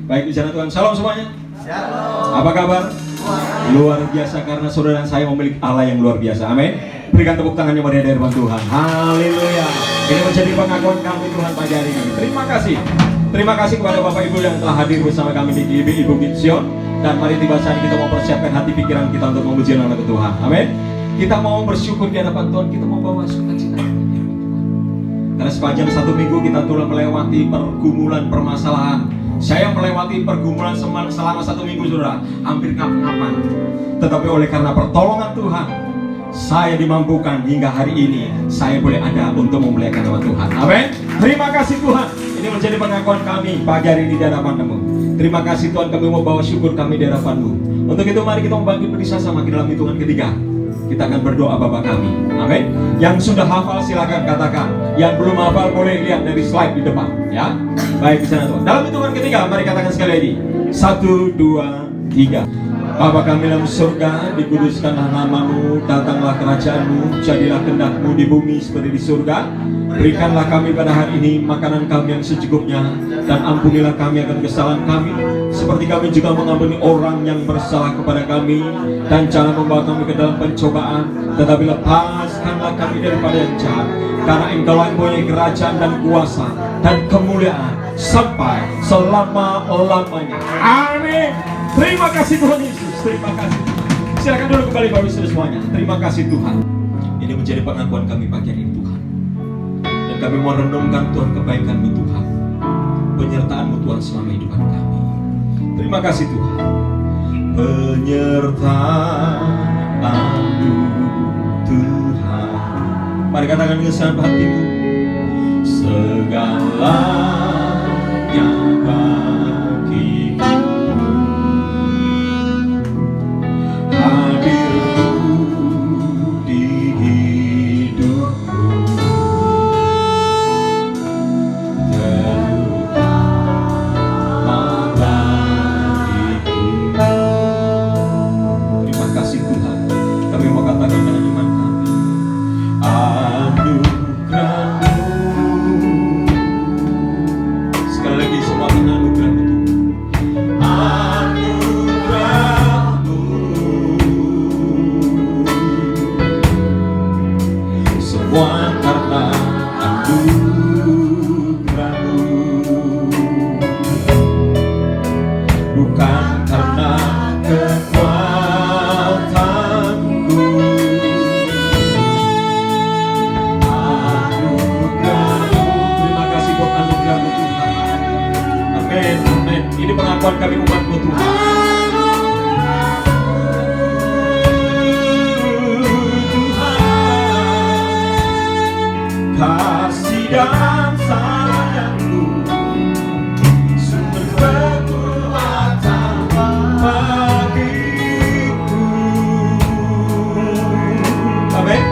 Baik di sana Tuhan. Salam semuanya. Shalom. Apa kabar? Luar biasa karena saudara dan saya memiliki Allah yang luar biasa. Amin. Berikan tepuk tangannya pada hadirat Tuhan. Haleluya. Ini menjadi pengakuan kami Tuhan pagi hari ini. Terima kasih. Terima kasih kepada Bapak Ibu yang telah hadir bersama kami di Ibu Kitsion. Dan mari tiba saat kita mau persiapkan hati pikiran kita untuk memuji nama Tuhan. Amin. Kita mau bersyukur di hadapan Tuhan. Kita mau bawa sukacita. Karena sepanjang satu minggu kita telah melewati pergumulan permasalahan. Saya melewati pergumulan selama satu minggu saudara. Hampir ngap-ngapan. Tetapi oleh karena pertolongan Tuhan, saya dimampukan hingga hari ini saya boleh ada untuk memuliakan nama Tuhan. Amin. Terima kasih Tuhan. Ini menjadi pengakuan kami pagi hari ini di hadapan-Mu. Terima kasih Tuhan, kami mau bawa syukur kami di hadapan-Mu. Untuk itu mari kita membangkit berdiri sama di dalam hitungan ketiga. Kita akan berdoa Bapa kami. Amin. Yang sudah hafal silakan katakan. Yang belum hafal boleh lihat dari slide di depan, ya. Baik di sana Tuhan. Dalam hitungan ketiga mari katakan sekali lagi. 1, 2, 3. Bapa kami dalam surga, dikuduskanlah nama-Mu, datanglah kerajaan-Mu, jadilah kehendak-Mu di bumi seperti di surga. Berikanlah kami pada hari ini makanan kami yang secukupnya, dan ampunilah kami akan kesalahan kami, seperti kami juga mengampuni orang yang bersalah kepada kami, dan jangan membawa kami ke dalam pencobaan, tetapi lepaskanlah kami daripada yang jahat, karena Engkau yang mempunyai kerajaan dan kuasa dan kemuliaan sampai selama-lamanya. Amin. Terima kasih Tuhan Yesus. Terima kasih. Silakan dulu kembali Bapak Ibu semuanya. Terima kasih Tuhan. Ini menjadi pengakuan kami pagi hari ini Tuhan. Dan kami mau renungkan Tuhan kebaikan-Mu Tuhan, penyertaan-Mu Tuhan selama kehidupan kami. Terima kasih Tuhan. Penyertaan-Mu Tuhan. Mari katakan dengan senang hatimu. Segalanya bagiku. Hadirmu di hidupku, terutama bagiku. Terima kasih Tuhan. Kami mau katakan dengan iman kami, anugerah-Mu. Sekali lagi semua anugerah-Mu Tuhan. Semua karena anugerah-Mu, bukan karena kekuatanku. Anugerah-Mu. Terima kasih buat anugerah-Mu Tuhan. Amin, amin. Ini pengakuan kami umat-Mu Tuhan. Kasih dan sayang-Mu, sumber kekuatan bagiku. Amin.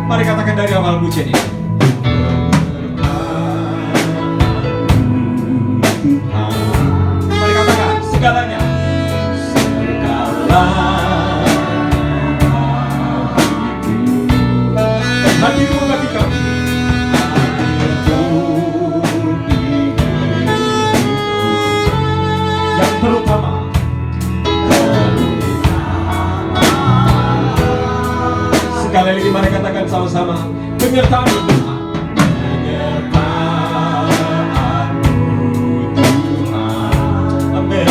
Mari katakan dari awal pujian ini. Tuhan. Mari katakan segalanya. Hadirmu bagi kami. Yang terutama, sekali lagi mari katakan sama-sama, penyertaan-Mu Tuhan. Penyertaan-Mu Tuhan. Amin.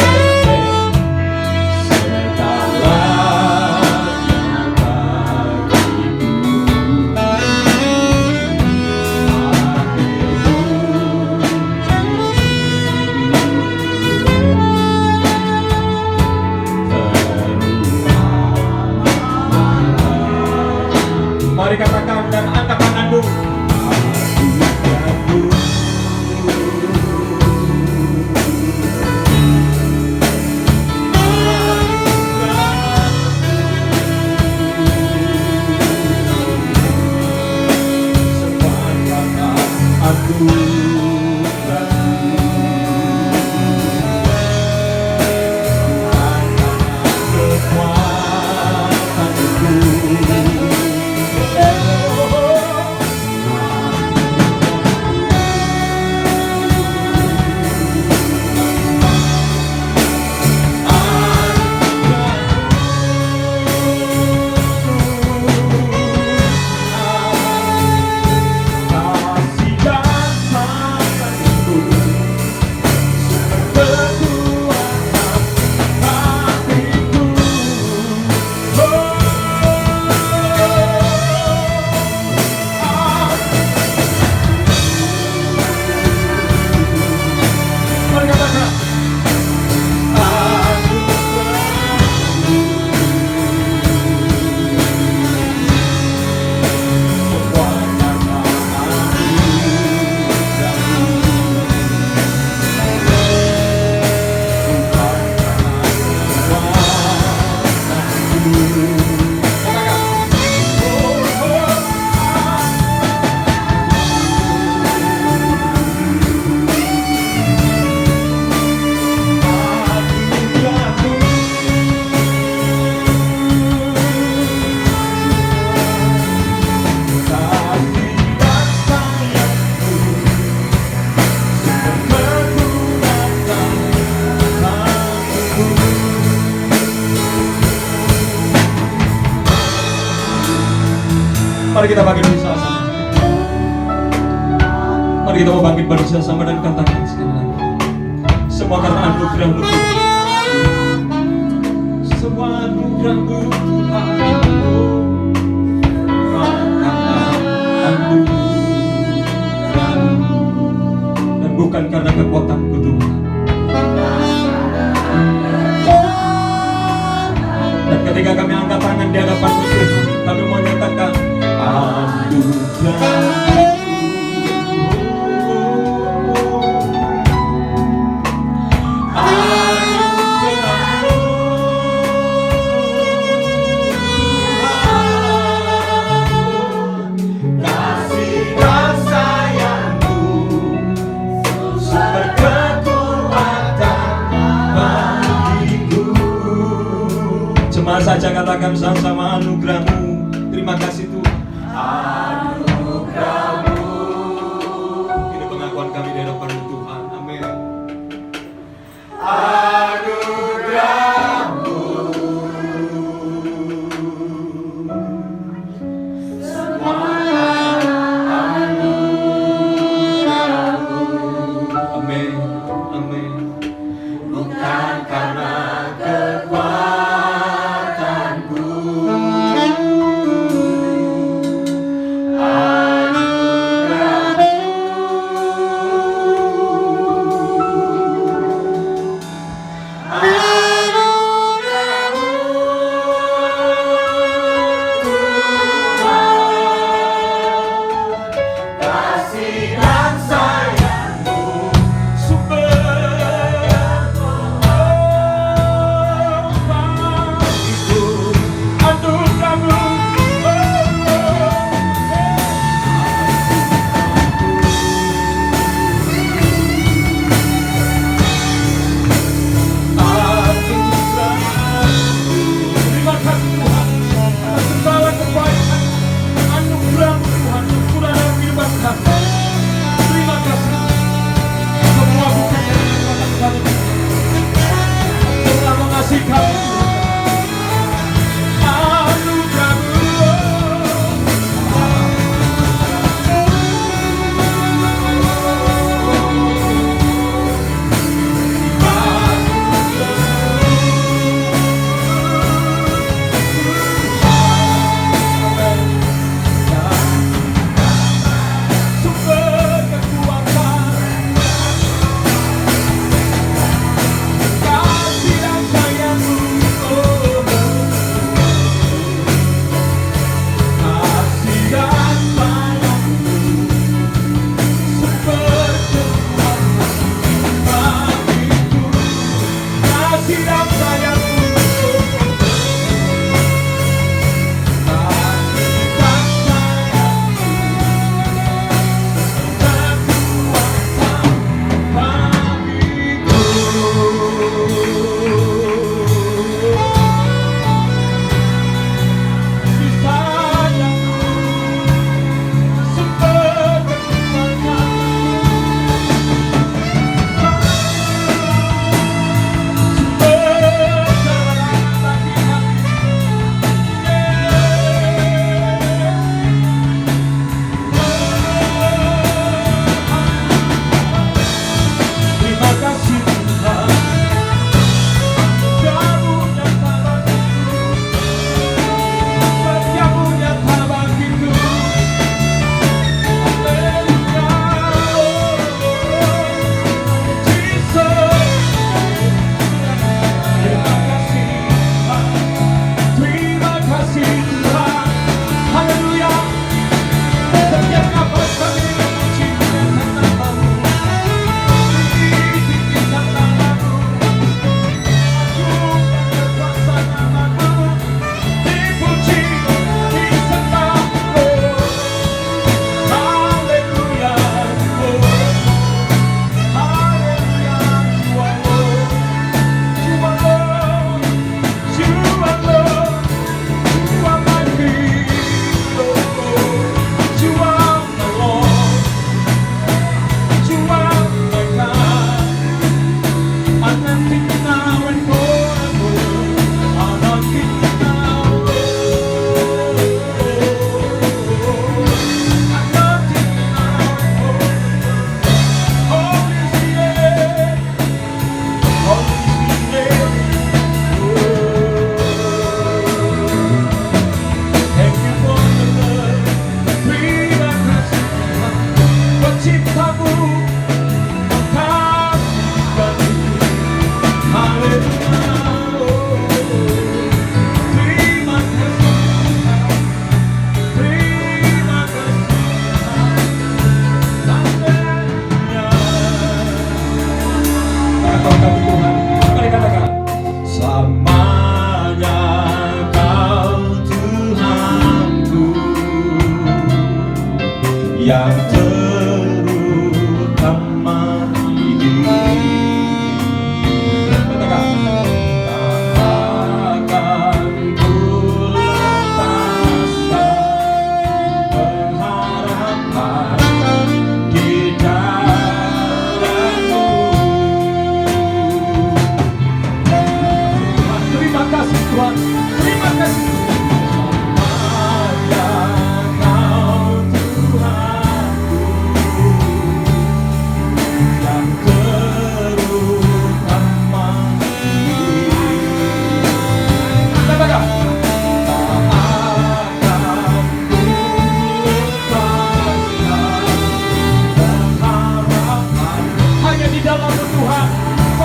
Mari katakan dan angkat tanganmu Mari kita bangkit bersama-sama. Mari kita mau bangkit bersama dan katakan sekali lagi. Semua karena anugerah-Mu Tuhan. Semua anugerah-Mu Tuhan. Dan bukan karena kekuatanku Tuhan. Dan ketika kami angkat tangan di hadapan-Mu Tuhan, kami mau nyatakan anugerah. Saja katakan sama-sama anugerah-Mu. Terima kasih Tuhan. Anugerah-Mu. Ini pengakuan kami di hadapan-Mu Tuhan. Amin. Anugerah-Mu. Semua anugerah-Mu. Amin. Amin. Bukan karena kekuatan.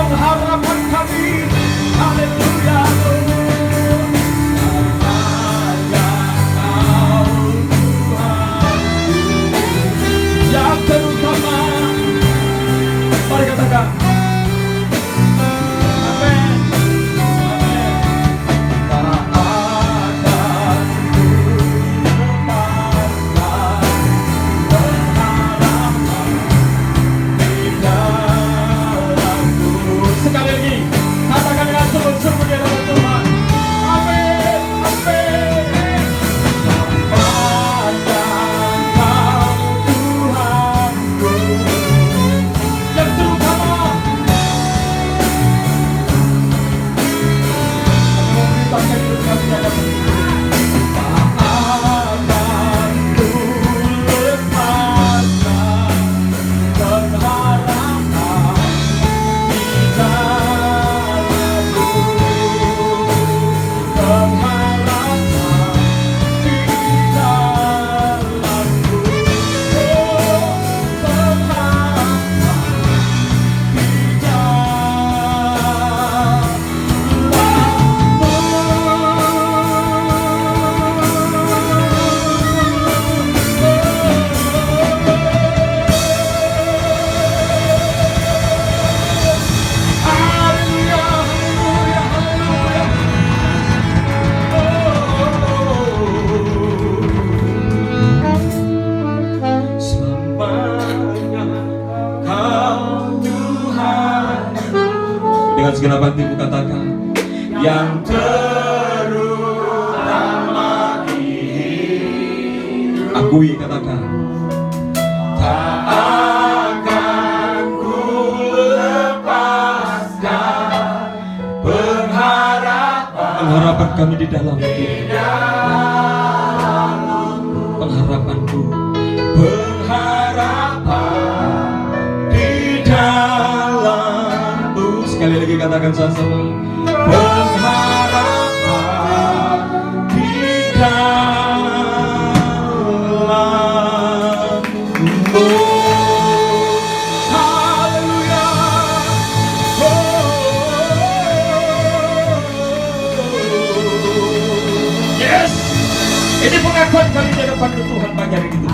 pengharapan kami. Haleluya. Yang terutama, mari katakan amin, amin. Tak akan lepaskan pengharapan di dalamku. Sekali lagi, katakan dengan sungguh-sungguh di hadapan Tuhan. Amin, amin. Sepanjang Kau Tuhanku, yang terutama memberikan hidup kami di hadapan Tuhan. Tak akan ku lepaskan pengharapan di dalamku, pengharapan di dalamku, oh, pengharapan di dengan segenap hatimu katakan yang terutama ini. Akui, katakan tak akan ku lepaskan pengharapan kami di dalammu. Pengharapanku, pengharapan di dalammu. Sekali lagi katakan sama-sama. Pengharapan di dalammu. Haleluya. Yes. Ini pengakuan kami di hadapan Tuhan pagi hari ini.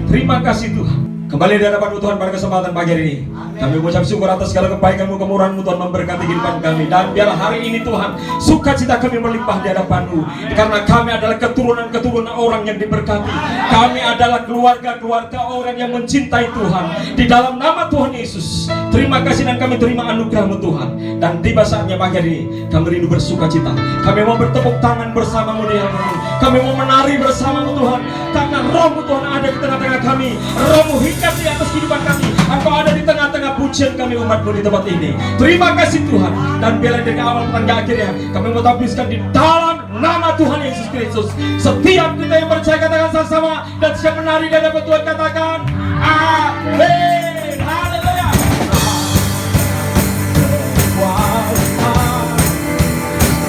Terima kasih Tuhan. Kembali di hadapan Tuhan pada kesempatan pagi hari ini. Kami mengucap syukur atas segala kebaikan-Mu, kemurahan-Mu, Tuhan memberkati kehidupan kami. Dan biarlah hari ini Tuhan, sukacita kami melimpah di hadapan-Mu. Karena kami adalah keturunan-keturunan orang yang diberkati. Kami adalah keluarga-keluarga orang yang mencintai Tuhan. Di dalam nama Tuhan Yesus, terima kasih dan kami terima anugerah-Mu Tuhan. Dan tiba saatnya pagi hari ini, kami rindu bersukacita. Kami mau bertepuk tangan bersama-Mu di hadapan-Mu. Kami mau menari bersama-Mu Tuhan. Karena Roh-Mu Tuhan ada di tengah-tengah kami. Roh-Mu hingga di atas kehidupan kami. Engkau ada di tengah-tengah pujian kami umat-Mu di tempat ini. Terima kasih Tuhan. Dan biarlah dari awal sampai akhirnya kami mau tabiskan di dalam nama Tuhan Yesus Kristus. Setiap kita yang percaya katakan sama-sama. Dan siap menari di hadapan Tuhan katakan amin. Haleluya.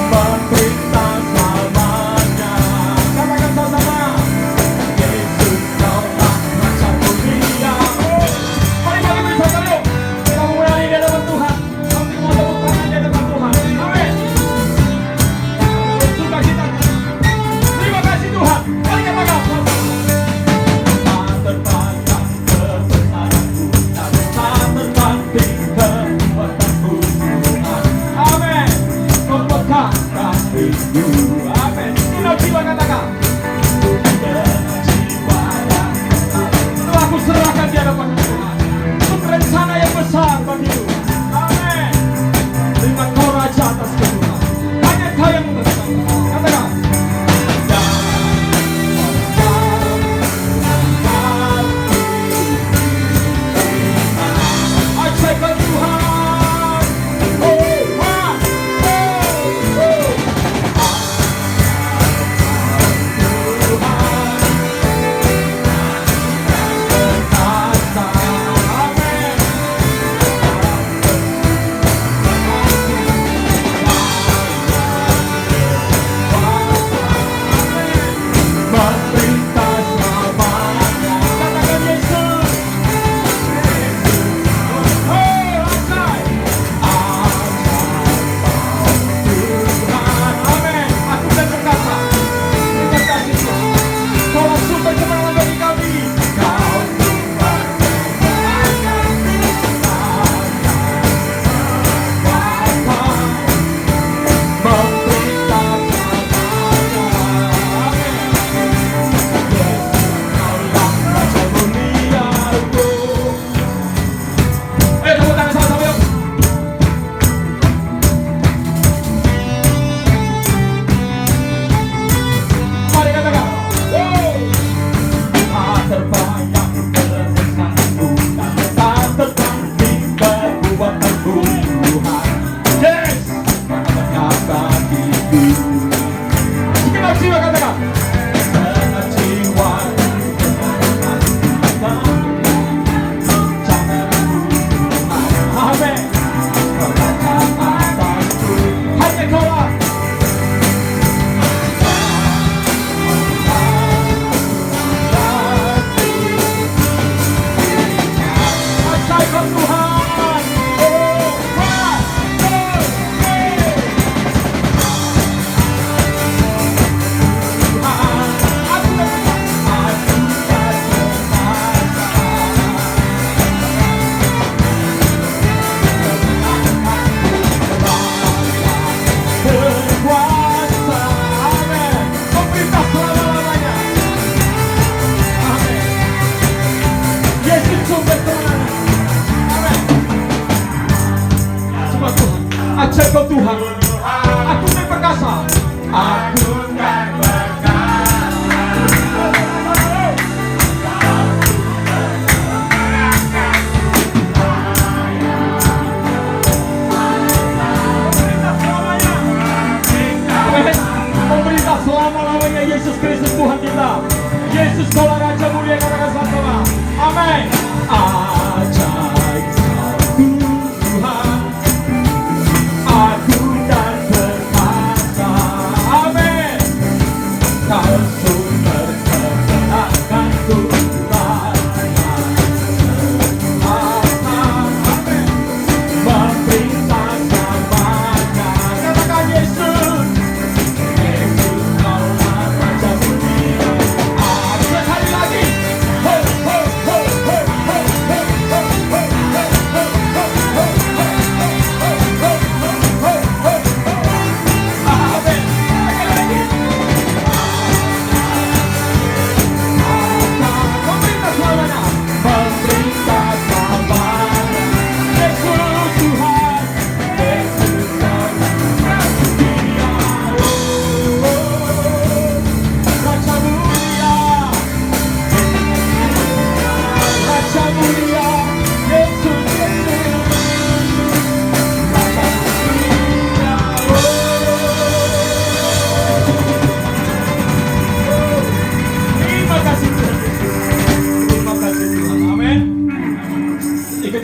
Memerintah selamanya. Katakan sama-sama. Yesus kau tak rasa mulia. Mari kita bersama yuk. Kita mulai di hadapan Tuhan. Kami mau tepuk tangan di hadapan Tuhan. Amin. Sukacita. Terima kasih Tuhan. Mari kita katakan. Tak terpandang kebesaran-Mu. Ajar kau Tuhan, aku kan perkasa, aku kan memerintah selama-lamanya Yesus Kristus Tuhan kita. Yesus kaulah Raja mulia, katakan sama-sama. Amin. Ajaib Tuhan, aku dan perkasa. Amin. Kau sumber kebenaran Tuhan. Amin. Memerintah selamanya. Katakan Yesus.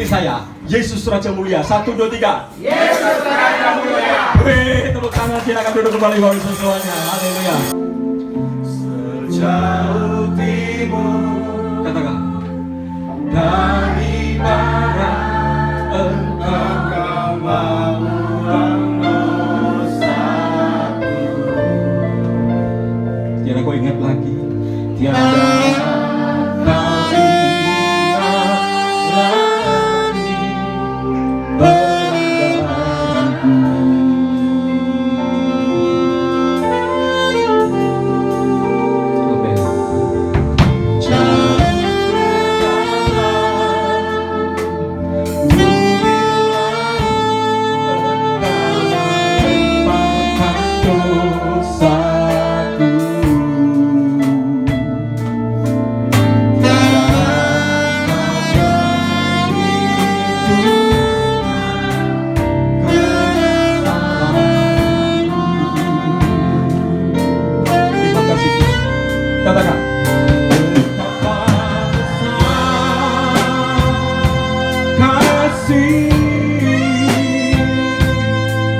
Saya, Yesus Raja Mulia. 1, 2, 3. Yesus Raja Mulia. Tepuk tangan, silakan duduk kembali Bapak Ibu semuanya. Haleluya. Sejauh timur, katakan, dari barat engkau mau menusaku. Tiada kau ingat lagi, tiada katakan, betapa besar kasih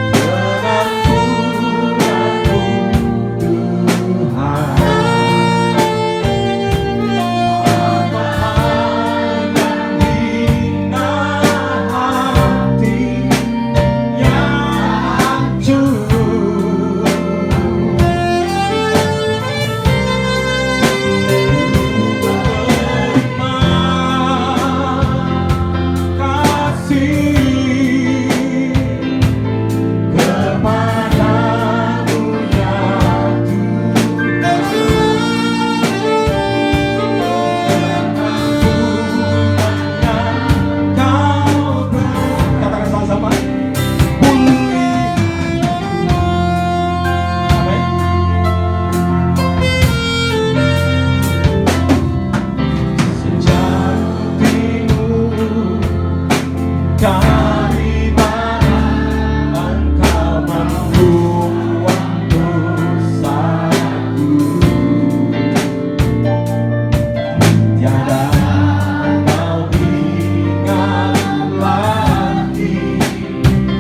pengampunanmu Tuhan. Apa yang hina hati yang hancur, dari barat engkau membuang dosaku. Tiada kau ingat lagi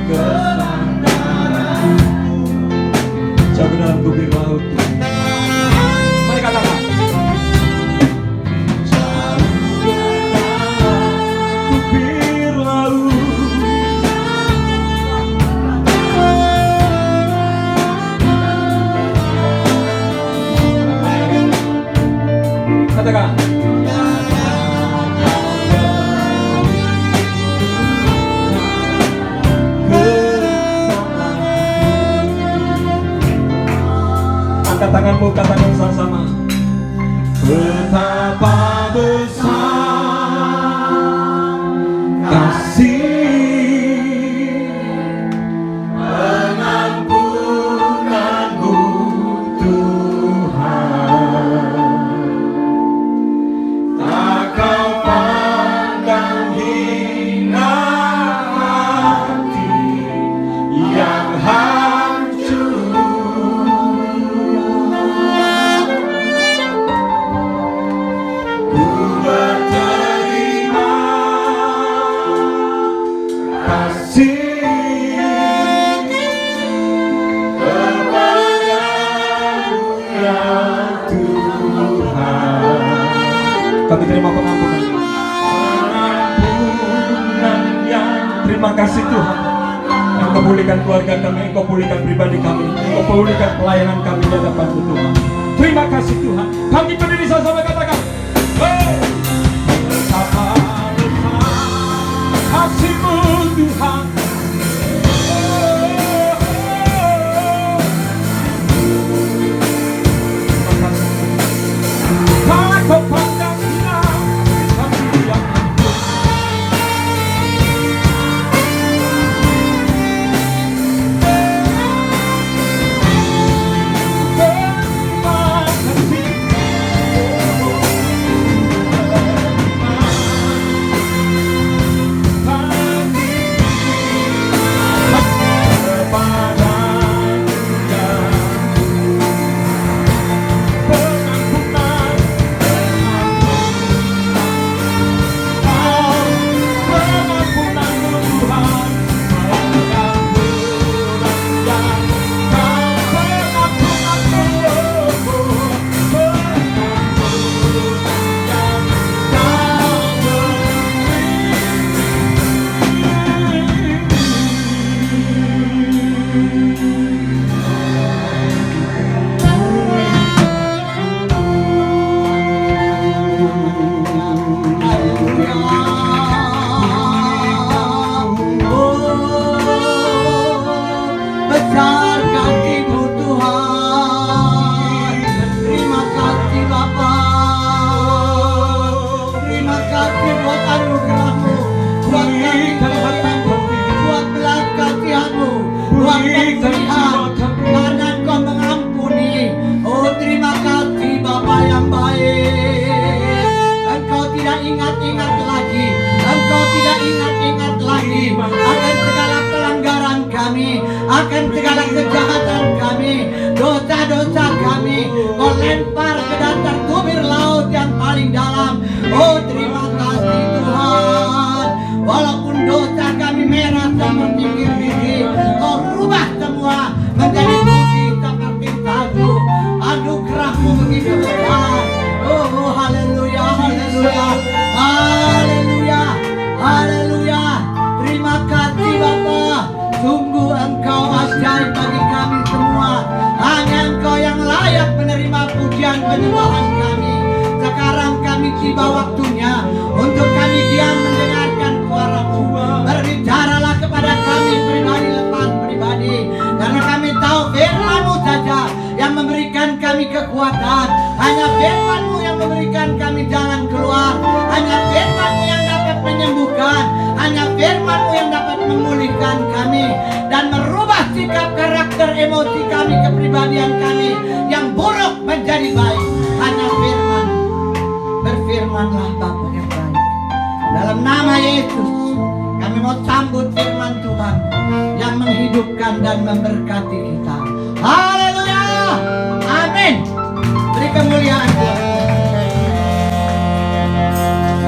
kesandaranku. Jauh ke dalam tubir laut. Mari katakan, jauh ke dalam tubir laut. Katakan, angkat tanganmu, katakan sama-sama, betapa besar kasih kasih kepadamu ya Tuhan. Kami terima pengampunannya. Terima kasih Tuhan. Engkau pulihkan keluarga kami, Engkau pulihkan pribadi kami, Engkau pulihkan pelayanan kami di hadapan-Mu Tuhan. Terima kasih Tuhan. Kami berdiri sama-sama katakan, betapa besar kasih-Mu Tuhan. Terima kasih. Kalau Kau pandang hina kami yang hidup. Akan segala kejahatan kami, dosa-dosa kami, Kau lempar ke dasar tubir laut yang paling dalam. Oh terima kasih Tuhan. Walaupun dosa kami merah seperti biji, Kau rubah semua menjadi putih seperti salju. Anugerah-Mu begitu besar. Oh haleluya, haleluya, haleluya, haleluya. Terima kasih Bapa. Sungguh Engkau ajaib bagi kami semua. Hanya Engkau yang layak menerima pujian penyembahan kami. Sekarang kami tiba waktunya untuk kami diam mendengarkan suara-Mu. Berbicaralah kepada kami pribadi lepas pribadi, karena kami tahu firman-Mu saja yang memberikan kami kekuatan. Hanya firman-Mu yang memberikan kami jalan keluar. Hanya firman-Mu yang dapat menyembuhkan. Hanya firman-Mu yang dapat memulihkan kami dan merubah sikap, karakter, emosi kami, kepribadian kami yang buruk menjadi baik. Hanya firman. Berfirmanlah Bapa yang baik. Dalam nama Yesus kami mau sambut firman Tuhan yang menghidupkan dan memberkati kita. Haleluya. Amin. Beri kemuliaan Tuhan.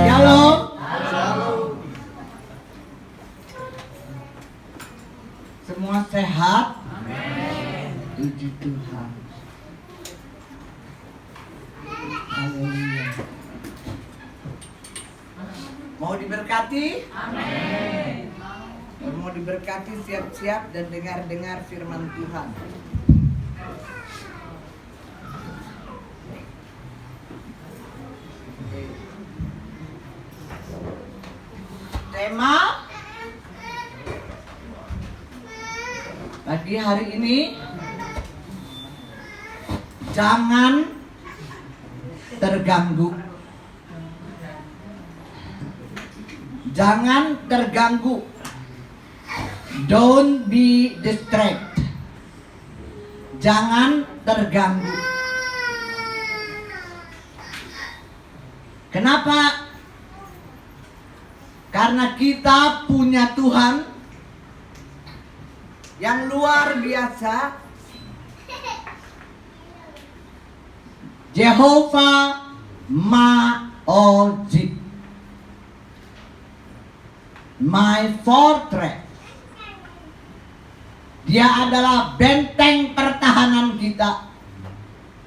Shalom. Semua sehat? Amin. Puji Tuhan. Haleluya. Mau diberkati? Amin. Mau diberkati, siap-siap dan dengar-dengar firman Tuhan. Tema pagi hari ini, jangan terganggu. Jangan terganggu. Don't be distracted. Jangan terganggu. Kenapa? Karena kita punya Tuhan yang luar biasa. Jehovah Ma'ojid, my fortress, Dia adalah benteng pertahanan kita.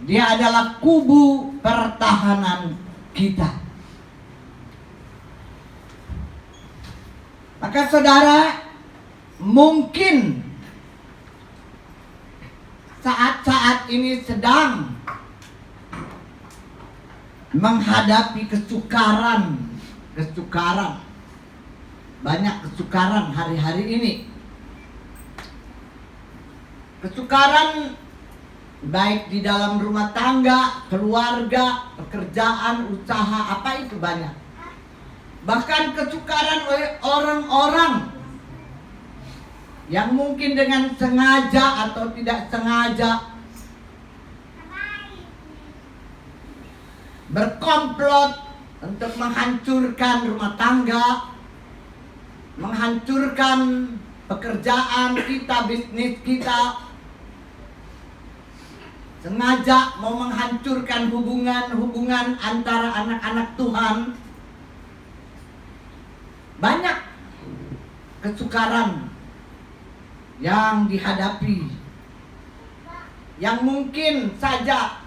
Dia adalah kubu pertahanan kita. Maka saudara, mungkin saat-saat ini sedang menghadapi kesukaran. Banyak kesukaran hari-hari ini. Kesukaran baik di dalam rumah tangga, keluarga, pekerjaan, usaha, apa itu banyak. Bahkan kesukaran oleh orang-orang yang mungkin dengan sengaja atau tidak sengaja berkomplot untuk menghancurkan rumah tangga, menghancurkan pekerjaan kita, bisnis kita, sengaja mau menghancurkan hubungan antara anak-anak Tuhan. Banyak kesukaran yang dihadapi, yang mungkin saja,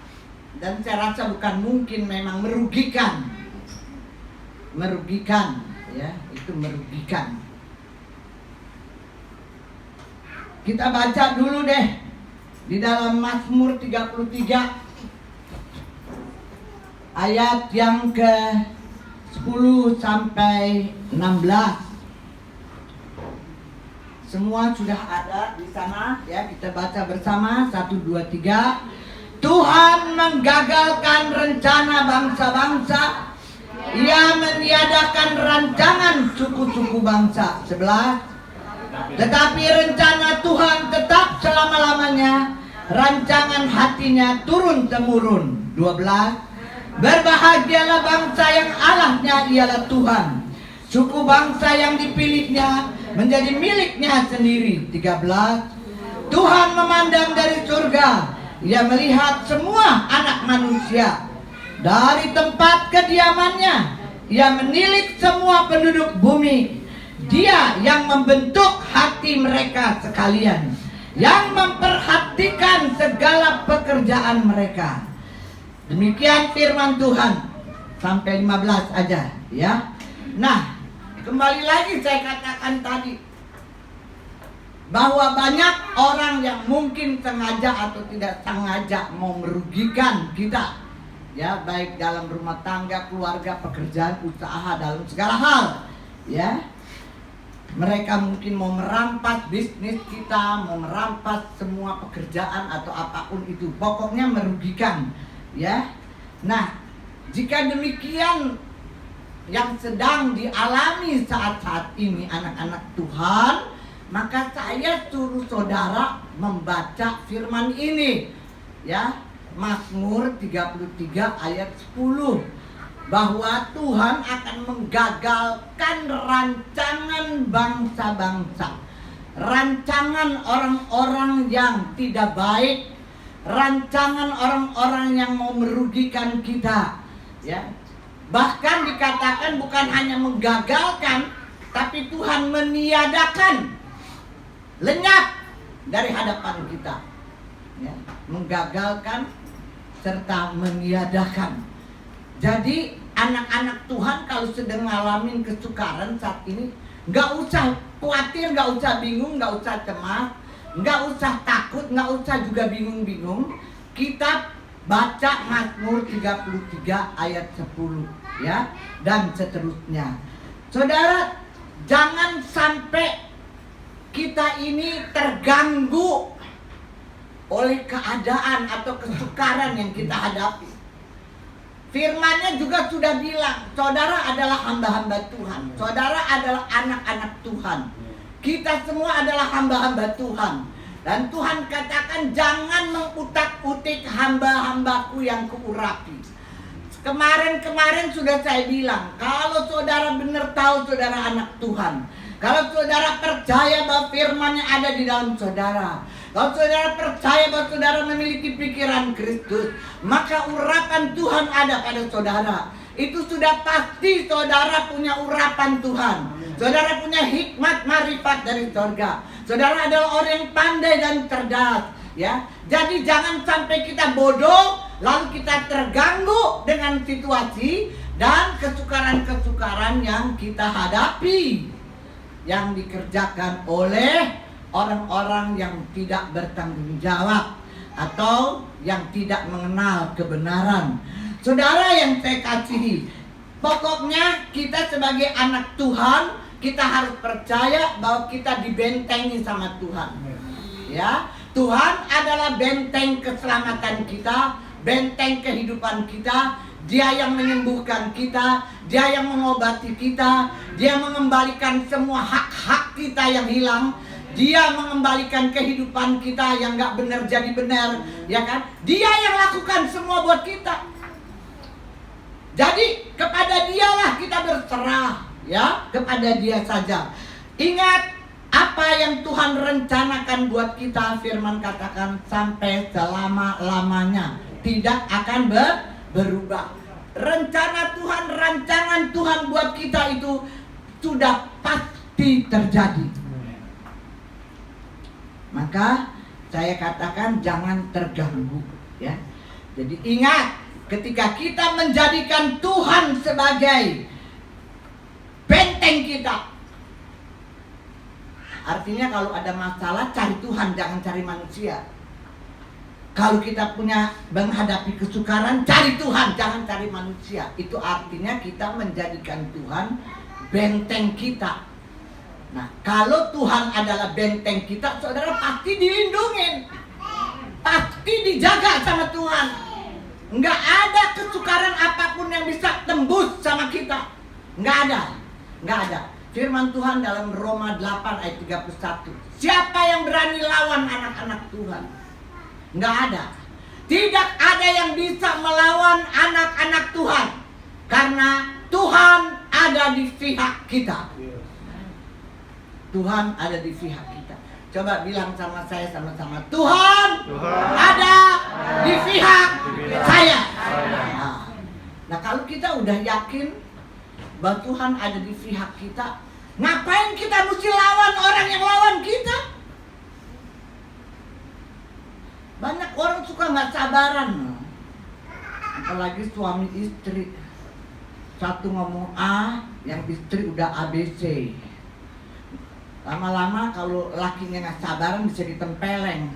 dan saya rasa bukan mungkin, memang merugikan, ya, itu merugikan. Kita baca dulu deh di dalam Mazmur 33 ayat yang ke 10 sampai 16. Semua sudah ada di sana, ya, kita baca bersama. 1, 2, 3. Tuhan menggagalkan rencana bangsa-bangsa. Ia meniadakan rancangan suku-suku bangsa. 11. Tetapi rencana Tuhan tetap selama-lamanya, rancangan hatinya turun-temurun. 12. Berbahagialah bangsa yang Allahnya ialah Tuhan, suku bangsa yang dipilihnya menjadi miliknya sendiri. 13. Tuhan memandang dari surga, Ia melihat semua anak manusia. Dari tempat kediamannya, Ia menilik semua penduduk bumi. Dia yang membentuk hati mereka sekalian, yang memperhatikan segala pekerjaan mereka. Demikian firman Tuhan. Sampai 15 aja, ya. Nah, kembali lagi saya katakan tadi, bahwa banyak orang yang mungkin sengaja atau tidak sengaja mau merugikan kita, ya, baik dalam rumah tangga, keluarga, pekerjaan, usaha, dalam segala hal, ya. Mereka mungkin mau merampas bisnis kita, mau merampas semua pekerjaan atau apapun itu, pokoknya merugikan, ya. Nah, jika demikian yang sedang dialami saat-saat ini anak-anak Tuhan, maka saya suruh saudara membaca firman ini, ya, Mazmur 33 ayat 10, bahwa Tuhan akan menggagalkan rancangan bangsa-bangsa, rancangan orang-orang yang tidak baik, rancangan orang-orang yang mau merugikan kita, ya. Bahkan dikatakan bukan hanya menggagalkan, tapi Tuhan meniadakan, lenyap dari hadapan kita, ya. Menggagalkan serta meniadakan. Jadi anak-anak Tuhan kalau sedang ngalamin kesukaran saat ini, nggak usah khawatir, nggak usah bingung, nggak usah cemas, nggak usah takut, nggak usah juga bingung-bingung. Kita baca Mazmur 33 ayat 10, ya, dan seterusnya. Saudara, jangan sampai kita ini terganggu oleh keadaan atau kesukaran yang kita hadapi. Firman-Nya juga sudah bilang, saudara adalah hamba-hamba Tuhan, saudara adalah anak-anak Tuhan. Kita semua adalah hamba-hamba Tuhan. Dan Tuhan katakan, jangan mengutak-utik hamba-hambaku yang kuurapi. Kemarin sudah saya bilang, kalau saudara benar tahu saudara anak Tuhan, kalau saudara percaya bahwa firman-Nya ada di dalam saudara, kalau saudara percaya bahwa saudara memiliki pikiran Kristus, maka urapan Tuhan ada pada saudara. Itu sudah pasti saudara punya urapan Tuhan. Saudara punya hikmat marifat dari surga. Saudara adalah orang yang pandai dan cerdas, ya. Jadi jangan sampai kita bodoh lalu kita terganggu dengan situasi dan kesukaran-kesukaran yang kita hadapi yang dikerjakan oleh orang-orang yang tidak bertanggung jawab atau yang tidak mengenal kebenaran. Saudara yang saya kasihi, pokoknya kita sebagai anak Tuhan, kita harus percaya bahwa kita dibentengi sama Tuhan. Ya, Tuhan adalah benteng keselamatan kita, benteng kehidupan kita. Dia yang menyembuhkan kita, Dia yang mengobati kita, Dia mengembalikan semua hak-hak kita yang hilang. Dia mengembalikan kehidupan kita yang gak benar jadi benar, ya kan? Dia yang lakukan semua buat kita. Jadi kepada Dialah kita berserah, ya, kepada Dia saja. Ingat apa yang Tuhan rencanakan buat kita, firman katakan sampai selama-lamanya tidak akan berubah. Rencana Tuhan, rancangan Tuhan buat kita itu sudah pasti terjadi. Maka saya katakan jangan terganggu, ya. Jadi ingat, ketika kita menjadikan Tuhan sebagai benteng kita, artinya kalau ada masalah cari Tuhan, jangan cari manusia. Kalau kita punya menghadapi kesukaran, cari Tuhan, jangan cari manusia. Itu artinya kita menjadikan Tuhan benteng kita. Nah, kalau Tuhan adalah benteng kita, saudara pasti dilindungi, pasti dijaga sama Tuhan. Nggak ada kesukaran apapun yang bisa tembus sama kita. Nggak ada. Firman Tuhan dalam Roma 8 ayat 31. Siapa yang berani lawan anak-anak Tuhan? Nggak ada. Tidak ada yang bisa melawan anak-anak Tuhan. Karena Tuhan ada di pihak kita. Tuhan ada di pihak kita. Coba bilang sama saya sama-sama, Tuhan ada di pihak saya. Nah, kalau kita udah yakin bahwa Tuhan ada di pihak kita, ngapain kita mesti lawan orang yang lawan kita? Banyak orang suka nggak sabaran, apalagi suami istri. Satu ngomong A, yang istri udah ABC. Lama-lama kalau lakinya nggak sabaran bisa ditempeleng.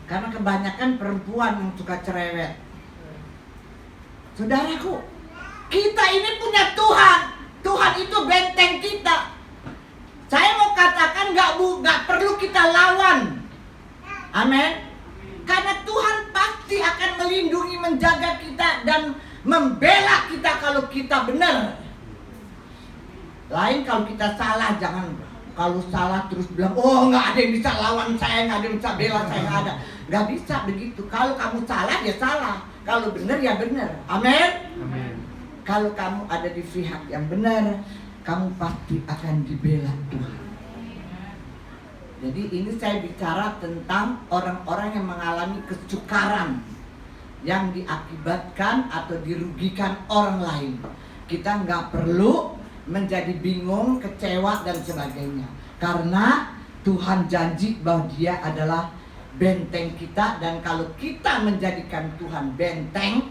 Karena kebanyakan perempuan yang suka cerewet. Saudaraku, kita ini punya Tuhan. Tuhan itu benteng kita. Saya mau katakan nggak perlu kita lawan. Amin. Karena Tuhan pasti akan melindungi, menjaga kita dan membela kita kalau kita benar. Lain kalau kita salah, jangan kalau salah terus bilang, oh nggak ada yang bisa lawan saya, nggak ada yang bisa bela saya, nggak ada. Nggak bisa begitu. Kalau kamu salah ya salah, kalau benar ya benar. Amin. Kalau kamu ada di pihak yang benar, kamu pasti akan dibela Tuhan. Jadi ini saya bicara tentang orang-orang yang mengalami kesukaran yang diakibatkan atau dirugikan orang lain. Kita nggak perlu menjadi bingung, kecewa dan sebagainya. Karena Tuhan janji bahwa Dia adalah benteng kita, dan kalau kita menjadikan Tuhan benteng,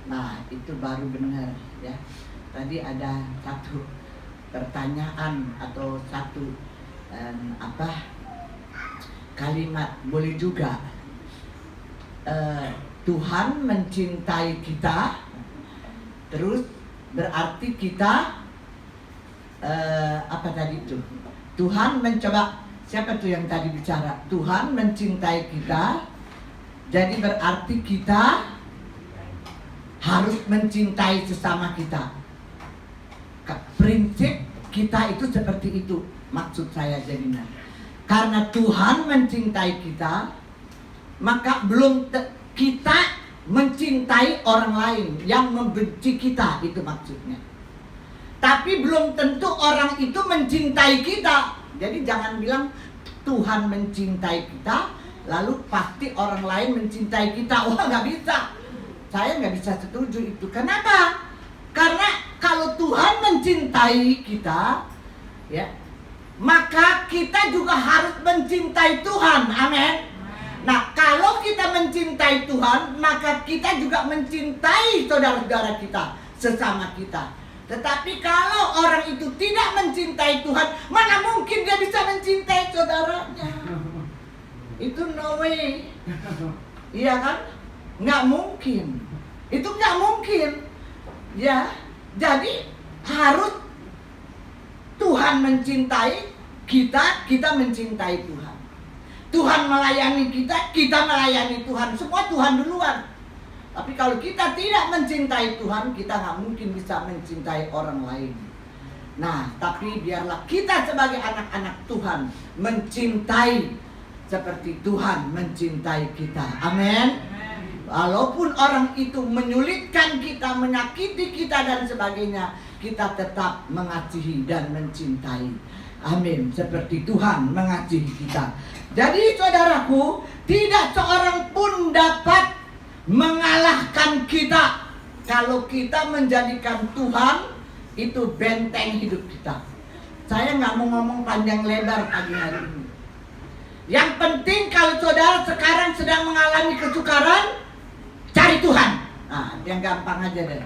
nah itu baru benar, ya. Tadi ada satu pertanyaan atau satu kalimat, boleh juga Tuhan mencintai kita, terus berarti kita apa tadi itu? Tuhan mencoba, siapa tuh yang tadi bicara? Tuhan mencintai kita, jadi berarti kita harus mencintai sesama kita. Prinsip kita itu seperti itu, maksud saya jadinya. Karena Tuhan mencintai kita, maka belum kita mencintai orang lain yang membenci kita, itu maksudnya. Tapi belum tentu orang itu mencintai kita. Jadi jangan bilang Tuhan mencintai kita, lalu pasti orang lain mencintai kita. Wah, nggak bisa. Saya nggak bisa setuju itu. Kenapa? Karena kalau Tuhan mencintai kita, ya, maka kita juga harus mencintai Tuhan. Amin. Nah, kalau kita mencintai Tuhan, maka kita juga mencintai saudara-saudara kita, sesama kita. Tetapi kalau orang itu tidak mencintai Tuhan, mana mungkin dia bisa mencintai saudaranya? Itu no way. Iya kan? Nggak mungkin. Itu nggak mungkin. Ya, jadi harus Tuhan mencintai kita, kita mencintai Tuhan. Tuhan melayani kita, kita melayani Tuhan. Semua Tuhan duluan. Tapi kalau kita tidak mencintai Tuhan, kita nggak mungkin bisa mencintai orang lain. Nah, tapi biarlah kita sebagai anak-anak Tuhan mencintai seperti Tuhan mencintai kita. Amin. Walaupun orang itu menyulitkan kita, menyakiti kita dan sebagainya, kita tetap mengasihi dan mencintai. Amin. Seperti Tuhan mengasihi kita. Jadi saudaraku, tidak seorang pun dapat mengalahkan kita kalau kita menjadikan Tuhan itu benteng hidup kita. Saya nggak mau ngomong panjang lebar pagi hari ini. Yang penting kalau saudara sekarang sedang mengalami kesukaran, cari Tuhan. Nah, yang gampang aja deh.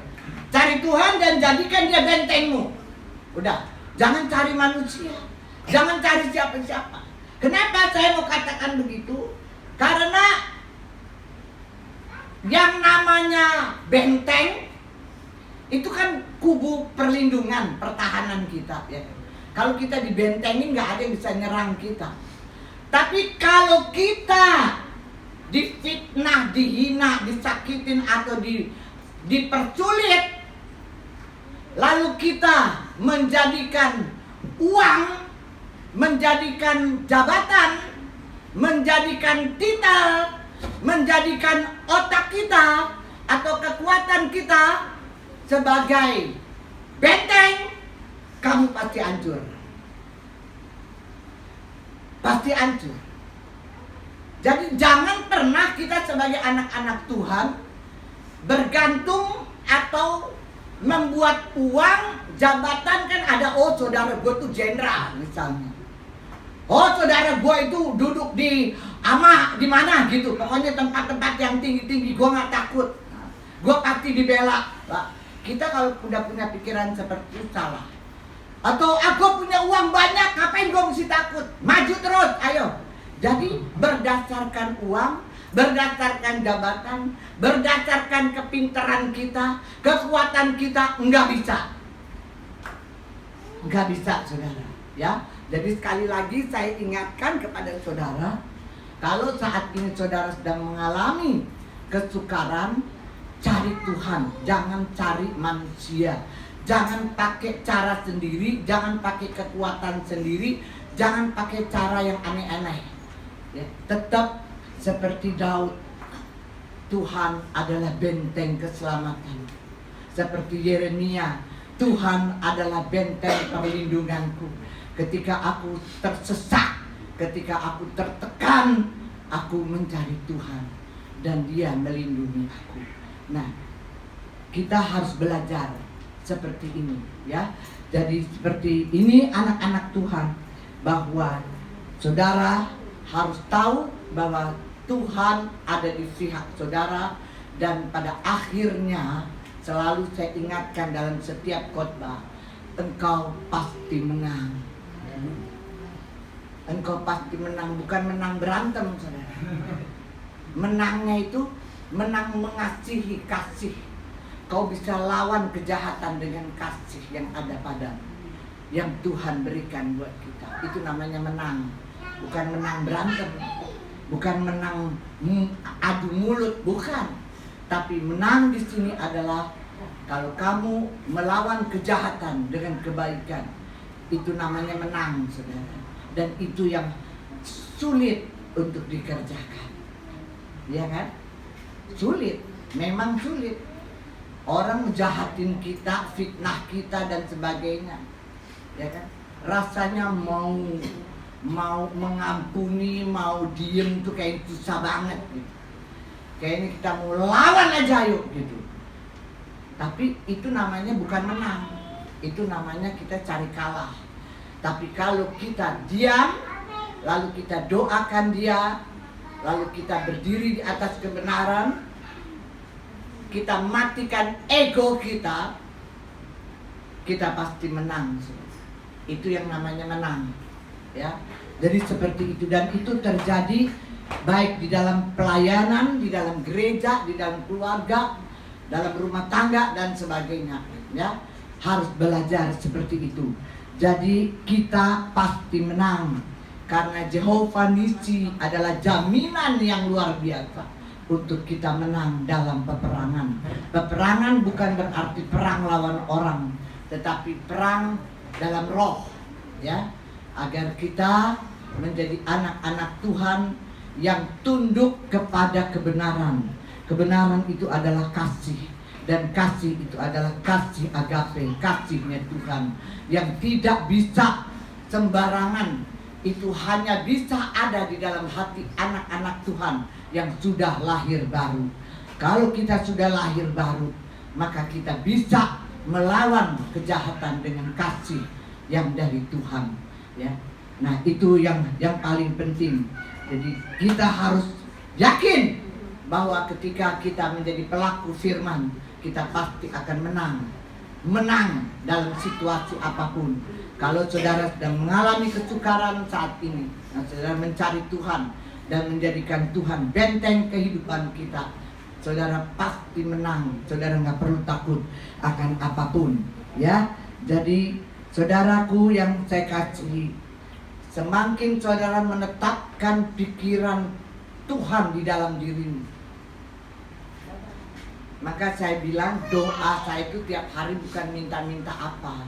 Cari Tuhan dan jadikan dia bentengmu. Udah, jangan cari manusia, jangan cari siapa-siapa. Kenapa saya mau katakan begitu? Karena yang namanya benteng itu kan kubu perlindungan, pertahanan kita ya. Kalau kita dibentengin nggak ada yang bisa nyerang kita. Tapi kalau kita difitnah, dihina, disakitin atau dipersulit, lalu kita menjadikan uang, menjadikan jabatan, menjadikan titel, menjadikan otak kita atau kekuatan kita sebagai benteng, kamu pasti hancur. Pasti hancur. Jadi jangan pernah kita sebagai anak-anak Tuhan bergantung atau membuat uang, jabatan. Kan ada, oh saudara gue tuh jenderal misalnya. Oh saudara gue itu duduk di di mana gitu. Pokoknya tempat-tempat yang tinggi-tinggi, gue nggak takut. Gue pasti dibela. Nah, kita kalau udah punya pikiran seperti itu salah. Atau aku punya uang banyak, ngapain gue mesti takut? Maju terus, ayo. Jadi berdasarkan uang, berdasarkan jabatan, berdasarkan kepintaran kita, kekuatan kita, enggak bisa. Enggak bisa, saudara. Ya. Jadi sekali lagi saya ingatkan kepada saudara, kalau saat ini saudara sedang mengalami kesukaran, cari Tuhan, jangan cari manusia. Jangan pakai cara sendiri, jangan pakai kekuatan sendiri, jangan pakai cara yang aneh-aneh. Ya, tetap seperti Daud, Tuhan adalah benteng keselamatan. Seperti Yeremia, Tuhan adalah benteng perlindunganku. Ketika aku tersesat, ketika aku tertekan, aku mencari Tuhan dan Dia melindungi aku. Nah, kita harus belajar seperti ini, ya. Jadi seperti ini anak-anak Tuhan, bahwa saudara harus tahu bahwa Tuhan ada di pihak saudara, dan pada akhirnya selalu saya ingatkan dalam setiap khotbah, engkau pasti menang. Engkau pasti menang, bukan menang berantem, saudara. Menangnya itu menang mengasihi kasih. Kau bisa lawan kejahatan dengan kasih yang ada padamu, yang Tuhan berikan buat kita. Itu namanya menang. Bukan menang berantem, bukan menang adu mulut, bukan. Tapi menang di sini adalah kalau kamu melawan kejahatan dengan kebaikan. Itu namanya menang, saudara. Dan itu yang sulit untuk dikerjakan. Ya kan? Sulit, memang sulit. Orang jahatin kita, fitnah kita dan sebagainya. Ya kan? Rasanya mau mengampuni, mau diem tuh kayak susah banget gitu. Kayaknya kita mau lawan aja yuk gitu. Tapi itu namanya bukan menang. Itu namanya kita cari kalah. Tapi kalau kita diam, lalu kita doakan dia, lalu kita berdiri di atas kebenaran, kita matikan ego kita pasti menang. Itu yang namanya menang, ya. Jadi seperti itu, dan itu terjadi baik di dalam pelayanan, di dalam gereja, di dalam keluarga, dalam rumah tangga dan sebagainya, ya. Harus belajar seperti itu. Jadi kita pasti menang karena Jehovah Nissi adalah jaminan yang luar biasa untuk kita menang dalam peperangan. Peperangan bukan berarti perang lawan orang, tetapi perang dalam roh, ya, agar kita menjadi anak-anak Tuhan yang tunduk kepada kebenaran. Kebenaran itu adalah kasih, dan kasih itu adalah kasih agape, kasihnya Tuhan yang tidak bisa sembarangan. Itu hanya bisa ada di dalam hati anak-anak Tuhan yang sudah lahir baru. Kalau kita sudah lahir baru, maka kita bisa melawan kejahatan dengan kasih yang dari Tuhan, ya. Nah, itu yang paling penting. Jadi kita harus yakin bahwa ketika kita menjadi pelaku firman, kita pasti akan menang dalam situasi apapun. Kalau saudara sedang mengalami kesukaran saat ini, nah, saudara mencari Tuhan dan menjadikan Tuhan benteng kehidupan kita, saudara pasti menang. Saudara nggak perlu takut akan apapun, ya. Jadi saudaraku yang saya kasih, semakin saudara menetapkan pikiran Tuhan di dalam dirimu, maka saya bilang doa saya itu tiap hari bukan minta-minta apa.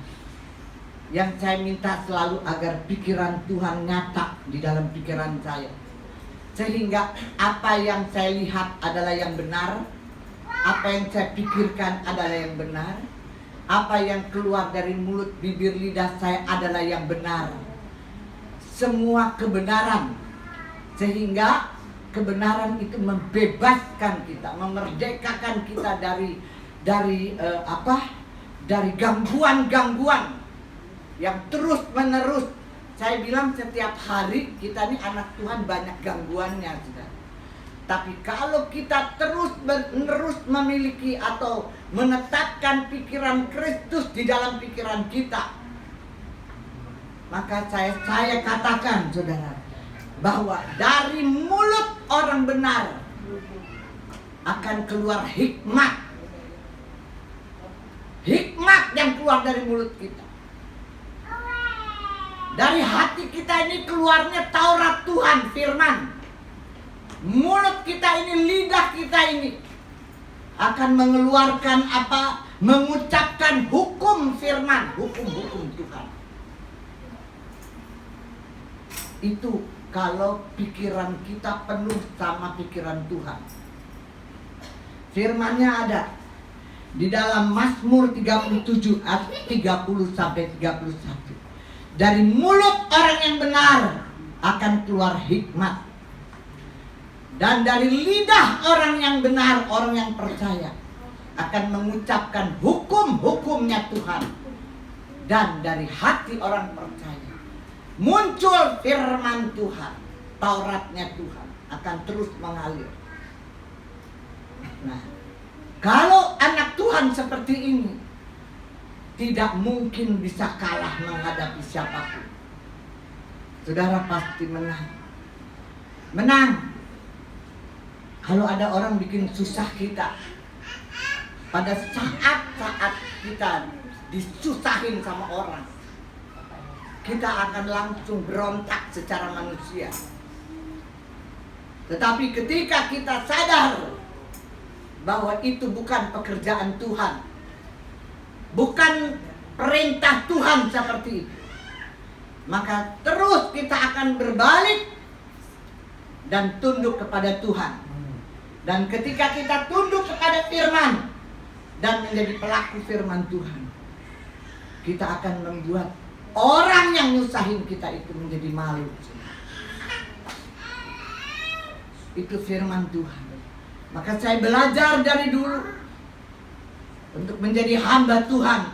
Yang saya minta selalu agar pikiran Tuhan nyata di dalam pikiran saya, sehingga apa yang saya lihat adalah yang benar, apa yang saya pikirkan adalah yang benar, apa yang keluar dari mulut, bibir, lidah saya adalah yang benar. Semua kebenaran, sehingga kebenaran itu membebaskan kita, memerdekakan kita dari gangguan-gangguan yang terus menerus. Saya bilang setiap hari kita ini anak Tuhan banyak gangguannya, saudara. Tapi kalau kita terus menerus memiliki atau menetapkan pikiran Kristus di dalam pikiran kita, maka saya katakan, saudara, bahwa dari mulut orang benar akan keluar hikmat. Hikmat yang keluar dari mulut kita. Dari hati kita ini keluarnya Taurat Tuhan, firman. Mulut kita ini, lidah kita ini akan mengeluarkan apa? Mengucapkan hukum firman, hukum-hukum Tuhan. Itu kalau pikiran kita penuh sama pikiran Tuhan. Firman-Nya ada di dalam Mazmur 37 ayat 30 sampai 31. Dari mulut orang yang benar akan keluar hikmat, dan dari lidah orang yang benar, orang yang percaya, akan mengucapkan hukum-hukumnya Tuhan. Dan dari hati orang percaya muncul firman Tuhan, Tauratnya Tuhan akan terus mengalir. Nah, kalau anak Tuhan seperti ini, tidak mungkin bisa kalah menghadapi siapapun. Saudara pasti menang. Menang. Kalau ada orang bikin susah kita, pada saat-saat kita disusahin sama orang, kita akan langsung berontak secara manusia. Tetapi ketika kita sadar bahwa itu bukan pekerjaan Tuhan, bukan perintah Tuhan seperti itu, maka terus kita akan berbalik dan tunduk kepada Tuhan. Dan ketika kita tunduk kepada firman dan menjadi pelaku firman Tuhan, kita akan membuat orang yang nyusahin kita itu menjadi malu. Itu firman Tuhan. Maka saya belajar dari dulu untuk menjadi hamba Tuhan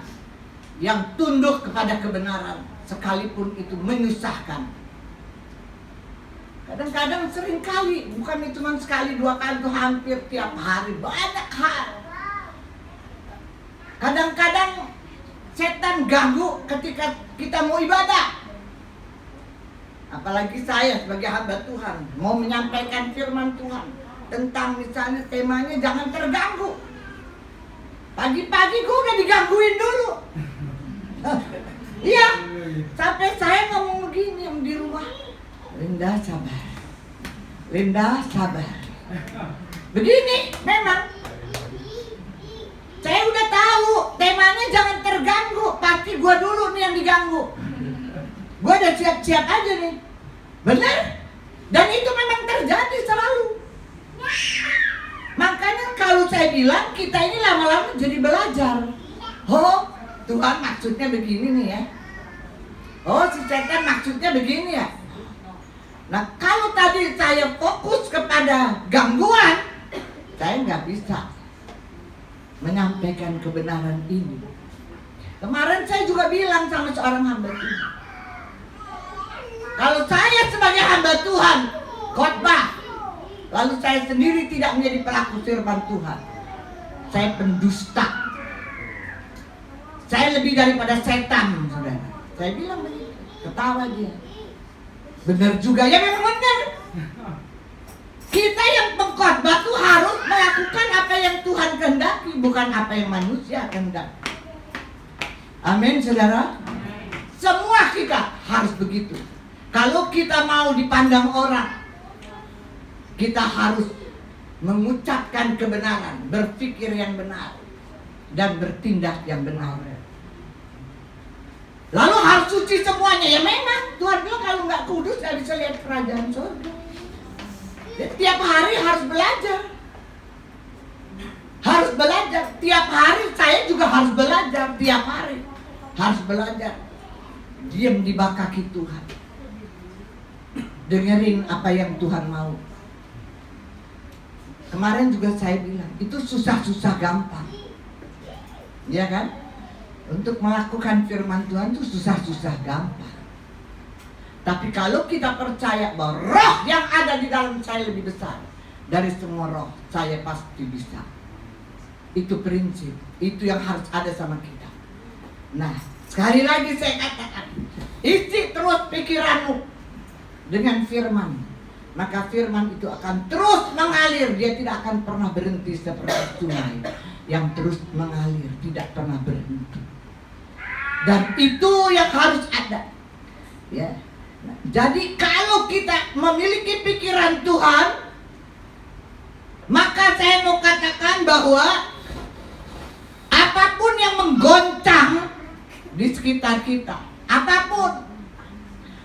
yang tunduk kepada kebenaran. sekalipun itu menyusahkan. Kadang-kadang sering kali, bukan cuma sekali dua kali, itu hampir tiap hari, banyak hal. Kadang-kadang setan ganggu ketika kita mau ibadah. Apalagi saya sebagai hamba Tuhan mau menyampaikan firman Tuhan tentang misalnya temanya jangan terganggu. Pagi-pagi gue udah digangguin dulu. Iya, sampai saya ngomong begini di rumah. Linda sabar. Linda sabar. Begini memang. Saya udah tahu temanya jangan terganggu. Pasti gue dulu nih yang diganggu. Gue udah siap-siap aja nih. Benar? Dan itu memang terjadi selalu. Makanya kalau saya bilang kita ini lama-lama jadi belajar. Oh, Tuhan maksudnya begini nih ya. Oh, si setan maksudnya begini ya. Nah, kalau tadi saya fokus kepada gangguan, saya nggak bisa menyampaikan kebenaran ini. Kemarin saya juga bilang sama seorang hamba Tuhan, kalau saya sebagai hamba Tuhan khotbah, lalu saya sendiri tidak menjadi pelaku firman Tuhan, saya pendusta. Saya lebih daripada setan, saudara. Saya bilang begitu, ketawa dia. Benar juga, ya memang benar. Kita yang pengkhotbah tuh harus melakukan apa yang Tuhan kehendaki, bukan apa yang manusia kehendaki. Amin, saudara. Semua kita harus begitu. Kalau kita mau dipandang orang, kita harus mengucapkan kebenaran, berpikir yang benar, dan bertindak yang benar. Lalu harus suci semuanya. Ya memang Tuhan bilang kalau nggak kudus nggak bisa lihat kerajaan surga. Tiap hari harus belajar. Harus belajar. Tiap hari saya juga harus belajar. Tiap hari harus belajar. Diam di bawah kaki Tuhan. Dengerin apa yang Tuhan mau. Kemarin juga saya bilang itu susah-susah gampang. Ya kan? Untuk melakukan firman Tuhan itu susah-susah gampang. Tapi kalau kita percaya bahwa roh yang ada di dalam saya lebih besar dari semua roh, saya pasti bisa. Itu prinsip, itu yang harus ada sama kita. Nah, sekali lagi saya katakan, isi terus pikiranmu dengan firman. Maka firman itu akan terus mengalir, dia tidak akan pernah berhenti seperti sungai yang terus mengalir, tidak pernah berhenti. Dan itu yang harus ada. Ya. Nah, jadi kalau kita memiliki pikiran Tuhan, maka saya mau katakan bahwa apapun yang menggoncang di sekitar kita, apapun,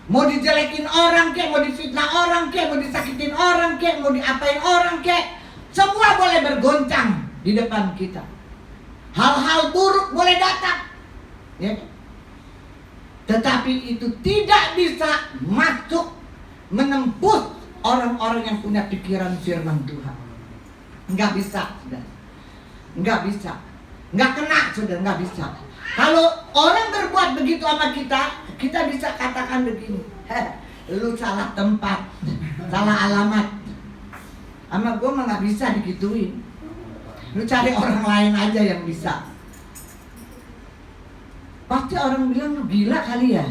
mau dijelekin orang kek, mau difitnah orang kek, mau disakitin orang kek, mau diapain orang kek, semua boleh bergoncang di depan kita. Hal-hal buruk boleh datang, ya. Tetapi itu tidak bisa masuk menembus orang-orang yang punya pikiran firman Tuhan. Enggak bisa, saudara. Enggak bisa. Enggak kena, saudara, enggak bisa. Kalau orang berbuat begitu sama kita, kita bisa katakan begini, lu salah tempat, salah alamat. Sama gue mah nggak bisa digituin. Lu cari orang lain aja yang bisa. Pasti orang bilang lu gila kali ya.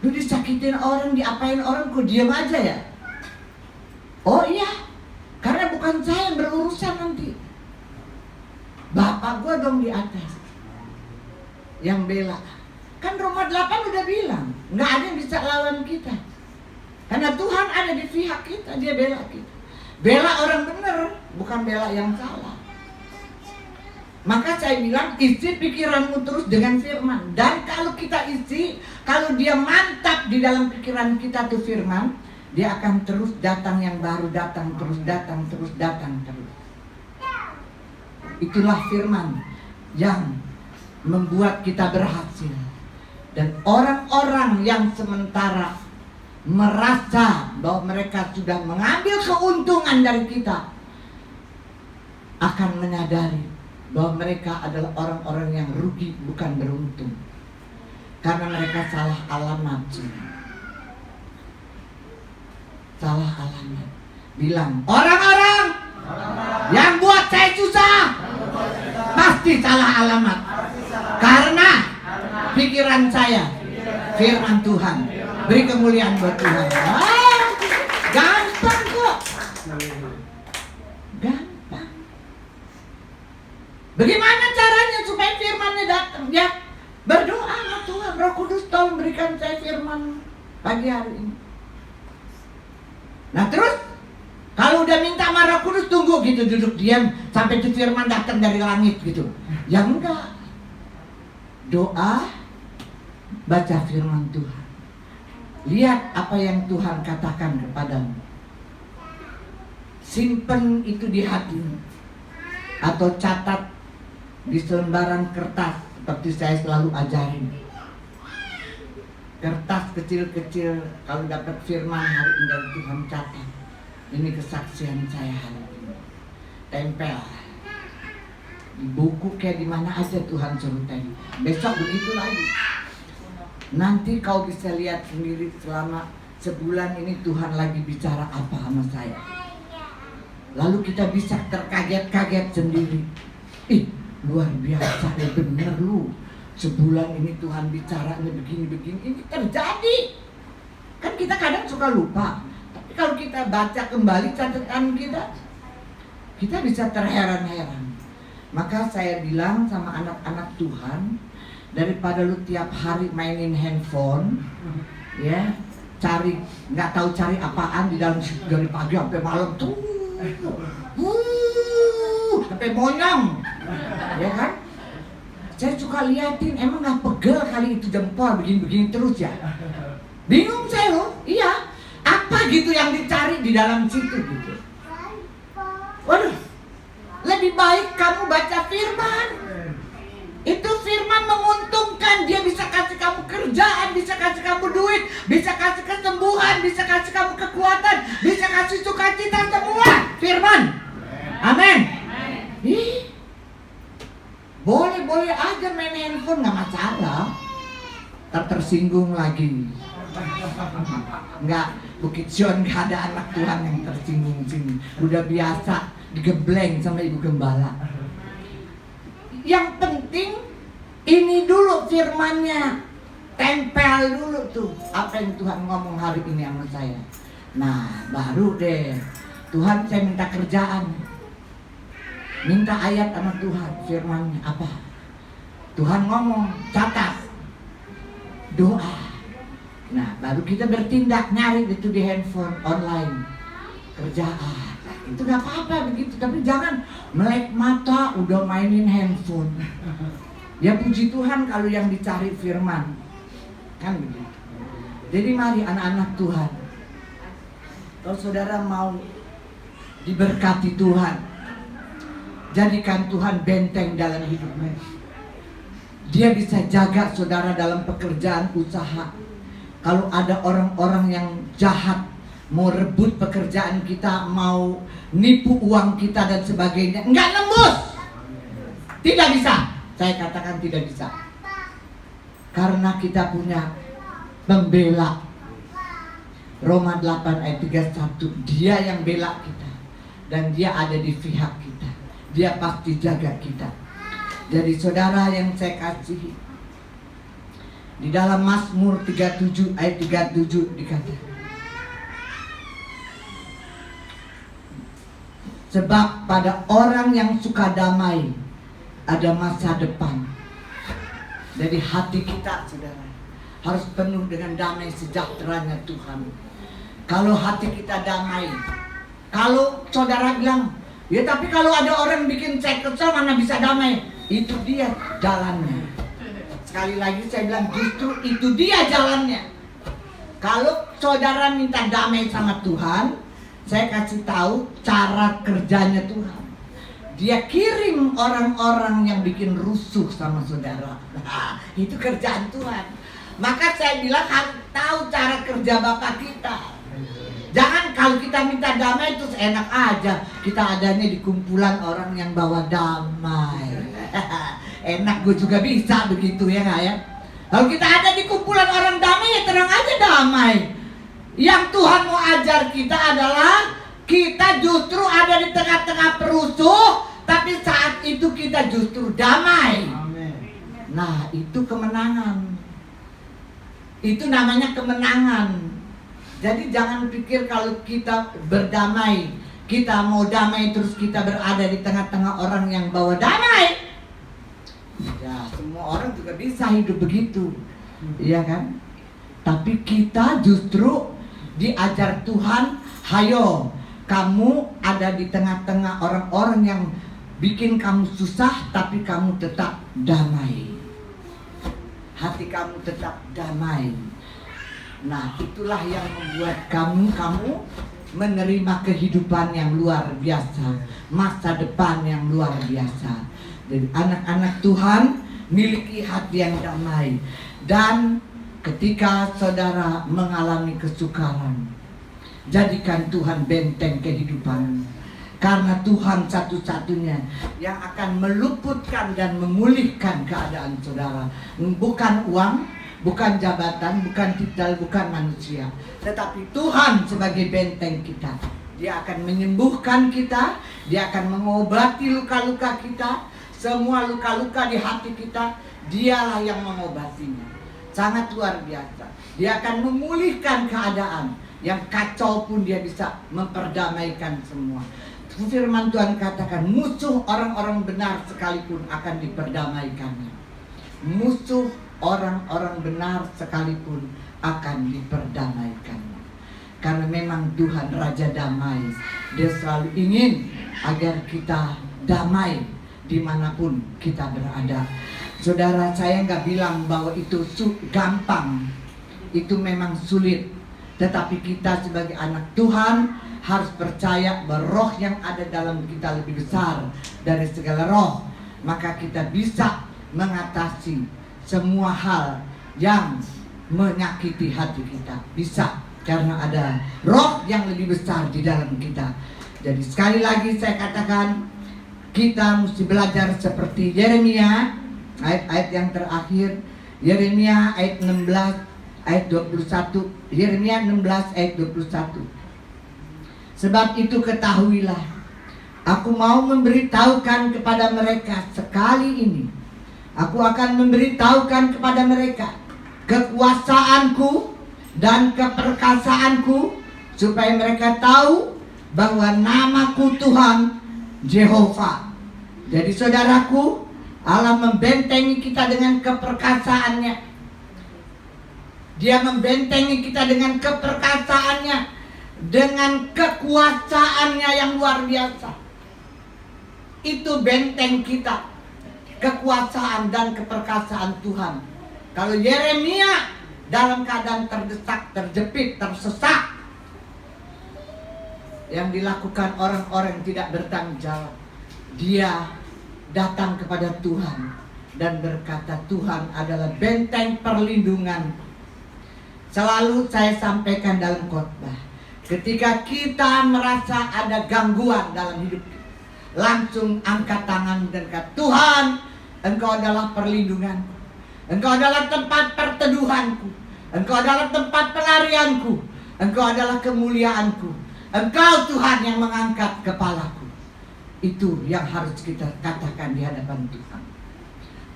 Lu disakitin orang, diapain orang, kok diam aja ya? Oh iya, karena bukan saya yang berurusan nanti. Bapak gua dong di atas yang bela. Kan Roma 8 udah bilang, nggak ada yang bisa lawan kita. Karena Tuhan ada di pihak kita, dia bela kita. Bela orang benar, bukan bela yang salah. Maka saya bilang isi pikiranmu terus dengan firman. Dan kalau kita isi, kalau dia mantap di dalam pikiran kita tuh firman, dia akan terus datang yang baru, datang terus, datang terus, datang terus. Itulah firman yang membuat kita berhasil. Dan orang-orang yang sementara merasa bahwa mereka sudah mengambil keuntungan dari kita, akan menyadari bahwa mereka adalah orang-orang yang rugi, bukan beruntung. Karena mereka salah alamat. Salah alamat. Bilang, orang-orang yang buat saya susah pasti salah alamat. Karena pikiran saya firman Tuhan. Beri kemuliaan buat Tuhan. Gampang kok. Gampang. Bagaimana caranya supaya firmannya datang? Ya, berdoa sama Tuhan. Roh Kudus tolong berikan saya firman pagi hari ini. Nah terus, kalau udah minta sama Roh Kudus, tunggu gitu, duduk diam sampai itu firman datang dari langit gitu. Ya enggak. Doa, baca firman Tuhan. Lihat apa yang Tuhan katakan kepadamu. Simpen itu di hatimu. Atau catat di selembaran kertas seperti saya selalu ajarin. Kertas kecil-kecil, kalau dapat firman hari ini dari Tuhan catat. Ini kesaksian saya hari ini. Tempel di buku kayak di mana aja Tuhan suruh tempel. Besok begitu lagi. Nanti kau bisa lihat sendiri selama sebulan ini Tuhan lagi bicara apa sama saya. Lalu kita bisa terkaget-kaget sendiri. Ih, luar biasa ya, bener lu. Sebulan ini Tuhan bicaranya begini-begini, ini terjadi. Kan kita kadang suka lupa. Tapi kalau kita baca kembali catatan kita bisa terheran-heran. Maka saya bilang sama anak-anak Tuhan, daripada lu tiap hari mainin handphone, ya, nggak tahu cari apaan di dalam dari pagi sampai malam tuh, sampai monyong, ya kan? Saya suka liatin, emang nggak pegel kali itu jempol begini-begini terus ya? Bingung saya loh, iya. Apa gitu yang dicari di dalam situ gitu? Waduh, lebih baik kamu baca firman. Itu firman menguntungkan, dia bisa kasih kamu kerjaan, bisa kasih kamu duit, bisa kasih kesembuhan, bisa kasih kamu kekuatan, bisa kasih sukacita, semua firman. Amin. Ih, boleh-boleh aja main handphone, nggak masalah. Tersinggung lagi. Nggak, Bukit Sion nggak ada anak Tuhan yang tersinggung sini. Udah biasa digebleng sama ibu gembala. Yang penting ini dulu firmannya, tempel dulu tuh apa yang Tuhan ngomong hari ini sama saya. Nah baru deh Tuhan, saya minta kerjaan, minta ayat sama Tuhan, firmannya apa. Tuhan ngomong, catat, doa. Nah baru kita bertindak, nyari itu di handphone online kerjaan. Itu gak apa-apa begitu, tapi jangan melek mata udah mainin handphone. Ya puji Tuhan kalau yang dicari firman, kan begitu. Jadi mari anak-anak Tuhan, kalau saudara mau diberkati Tuhan, jadikan Tuhan benteng dalam hidupmu. Dia bisa jaga saudara dalam pekerjaan usaha. Kalau ada orang-orang yang jahat mau rebut pekerjaan kita, mau nipu uang kita dan sebagainya, enggak nembus. Tidak bisa. Saya katakan tidak bisa. Karena kita punya pembela. Roma 8 ayat 31, dia yang bela kita. Dan dia ada di pihak kita. Dia pasti jaga kita. Jadi saudara yang saya kasihi, di dalam Mazmur 37 ayat 37 dikatakan, sebab pada orang yang suka damai ada masa depan. Jadi hati kita saudara harus penuh dengan damai sejahteranya Tuhan. Kalau hati kita damai, kalau saudara bilang, ya tapi kalau ada orang bikin saya kesel mana bisa damai, itu dia jalannya. Sekali lagi saya bilang, justru itu dia jalannya. Kalau saudara minta damai sama Tuhan, saya kasih tahu cara kerjanya Tuhan. Dia kirim orang-orang yang bikin rusuh sama saudara. Nah, itu kerjaan Tuhan. Maka saya bilang harus tahu cara kerja Bapak kita. Jangan kalau kita minta damai terus enak aja. Kita adanya di kumpulan orang yang bawa damai. Enak, gue juga bisa begitu ya nggak ya? Kalau kita ada di kumpulan orang damai, ya tenang aja damai. Yang Tuhan mau ajar kita adalah kita justru ada di tengah-tengah perusuh, tapi saat itu kita justru damai. Nah, itu kemenangan. Itu namanya kemenangan. Jadi jangan pikir kalau kita berdamai, kita mau damai terus kita berada di tengah-tengah orang yang bawa damai. Ya, semua orang juga bisa hidup begitu, iya kan? Tapi kita justru diajar Tuhan, hayo, kamu ada di tengah-tengah orang-orang yang bikin kamu susah, tapi kamu tetap damai. Hati kamu tetap damai. Nah, itulah yang membuat kamu menerima kehidupan yang luar biasa, masa depan yang luar biasa. Jadi anak-anak Tuhan miliki hati yang damai. Dan ketika saudara mengalami kesukaran, jadikan Tuhan benteng kehidupan. Karena Tuhan satu-satunya yang akan meluputkan dan memulihkan keadaan saudara. Bukan uang, bukan jabatan, bukan titel, bukan manusia, tetapi Tuhan sebagai benteng kita. Dia akan menyembuhkan kita, dia akan mengobati luka-luka kita. Semua luka-luka di hati kita, dialah yang mengobatinya. Sangat luar biasa. Dia akan memulihkan keadaan. Yang kacau pun dia bisa memperdamaikan semua. Firman Tuhan katakan, musuh orang-orang benar sekalipun akan diperdamaikannya. Musuh orang-orang benar sekalipun akan diperdamaikannya. Karena memang Tuhan Raja Damai. Dia selalu ingin agar kita damai dimanapun kita berada. Saudara, saya nggak bilang bahwa itu gampang. Itu memang sulit. Tetapi kita sebagai anak Tuhan harus percaya bahwa roh yang ada dalam kita lebih besar dari segala roh. Maka kita bisa mengatasi semua hal yang menyakiti hati kita. Bisa, karena ada roh yang lebih besar di dalam kita. Jadi sekali lagi saya katakan, kita mesti belajar seperti Yeremia, ayat-ayat yang terakhir, Yeremia ayat 16, ayat 21, Yeremia 16 ayat 21. Sebab itu ketahuilah, aku mau memberitahukan kepada mereka sekali ini. Aku akan memberitahukan kepada mereka kekuasaanku dan keperkasaanku, supaya mereka tahu bahwa namaku Tuhan Jehovah. Jadi saudaraku, Allah membentengi kita dengan keperkasaannya. Dia membentengi kita dengan keperkasaannya, dengan kekuasaannya yang luar biasa. Itu benteng kita, kekuasaan dan keperkasaan Tuhan. Kalau Yeremia dalam keadaan terdesak, terjepit, tersesat, yang dilakukan orang-orang tidak bertanggung jawab, dia datang kepada Tuhan dan berkata, Tuhan adalah benteng perlindungan. Selalu saya sampaikan dalam khotbah, ketika kita merasa ada gangguan dalam hidup kita, langsung angkat tangan dan kata, Tuhan, Engkau adalah perlindunganku, Engkau adalah tempat perteduhanku, Engkau adalah tempat pelarianku, Engkau adalah kemuliaanku, Engkau Tuhan yang mengangkat kepalaku. Itu yang harus kita katakan di hadapan Tuhan.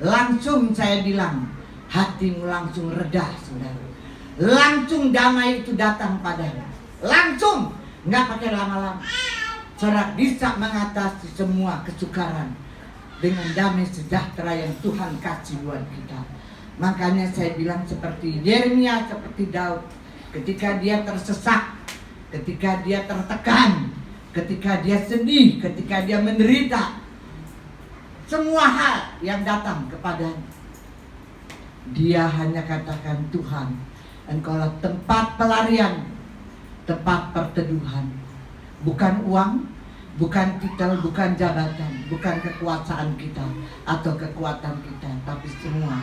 Langsung saya bilang, hatimu langsung reda, saudara. Langsung damai itu datang padamu. Langsung, nggak pakai lama-lama. Saudara bisa mengatasi semua kesukaran dengan damai sejahtera yang Tuhan kasih buat kita. Makanya saya bilang seperti Yeremia, seperti Daud, ketika dia tersesat, ketika dia tertekan, ketika dia sedih, ketika dia menderita, semua hal yang datang kepadanya, dia hanya katakan, Tuhan, Engkaulah tempat pelarian, tempat perteduhan. Bukan uang, bukan titel, bukan jabatan, bukan kekuasaan kita atau kekuatan kita, tapi semua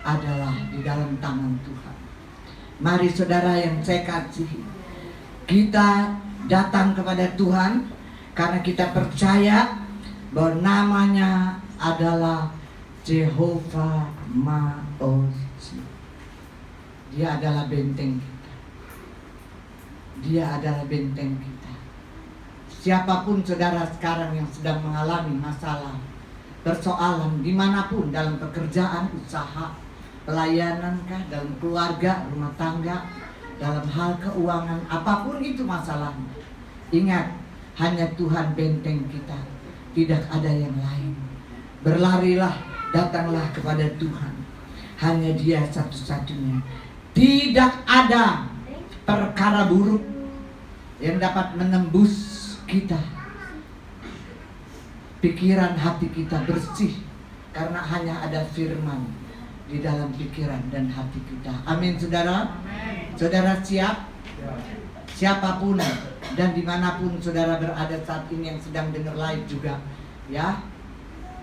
adalah di dalam tangan Tuhan. Mari saudara yang saya kasihi, kita datang kepada Tuhan karena kita percaya bahwa namanya adalah Jehovah Maozi. Dia adalah benteng kita. Dia adalah benteng kita. Siapapun saudara sekarang yang sedang mengalami masalah, persoalan dimanapun, dalam pekerjaan, usaha, pelayanan kah, dalam keluarga, rumah tangga, dalam hal keuangan, apapun itu masalahnya, ingat, hanya Tuhan benteng kita, tidak ada yang lain. Berlarilah, datanglah kepada Tuhan, hanya Dia satu-satunya. Tidak ada perkara buruk yang dapat menembus kita. Pikiran hati kita bersih karena hanya ada firman di dalam pikiran dan hati kita. Amin, saudara. Saudara siap? Siapapun dan dimanapun saudara berada saat ini yang sedang dengar live juga, ya.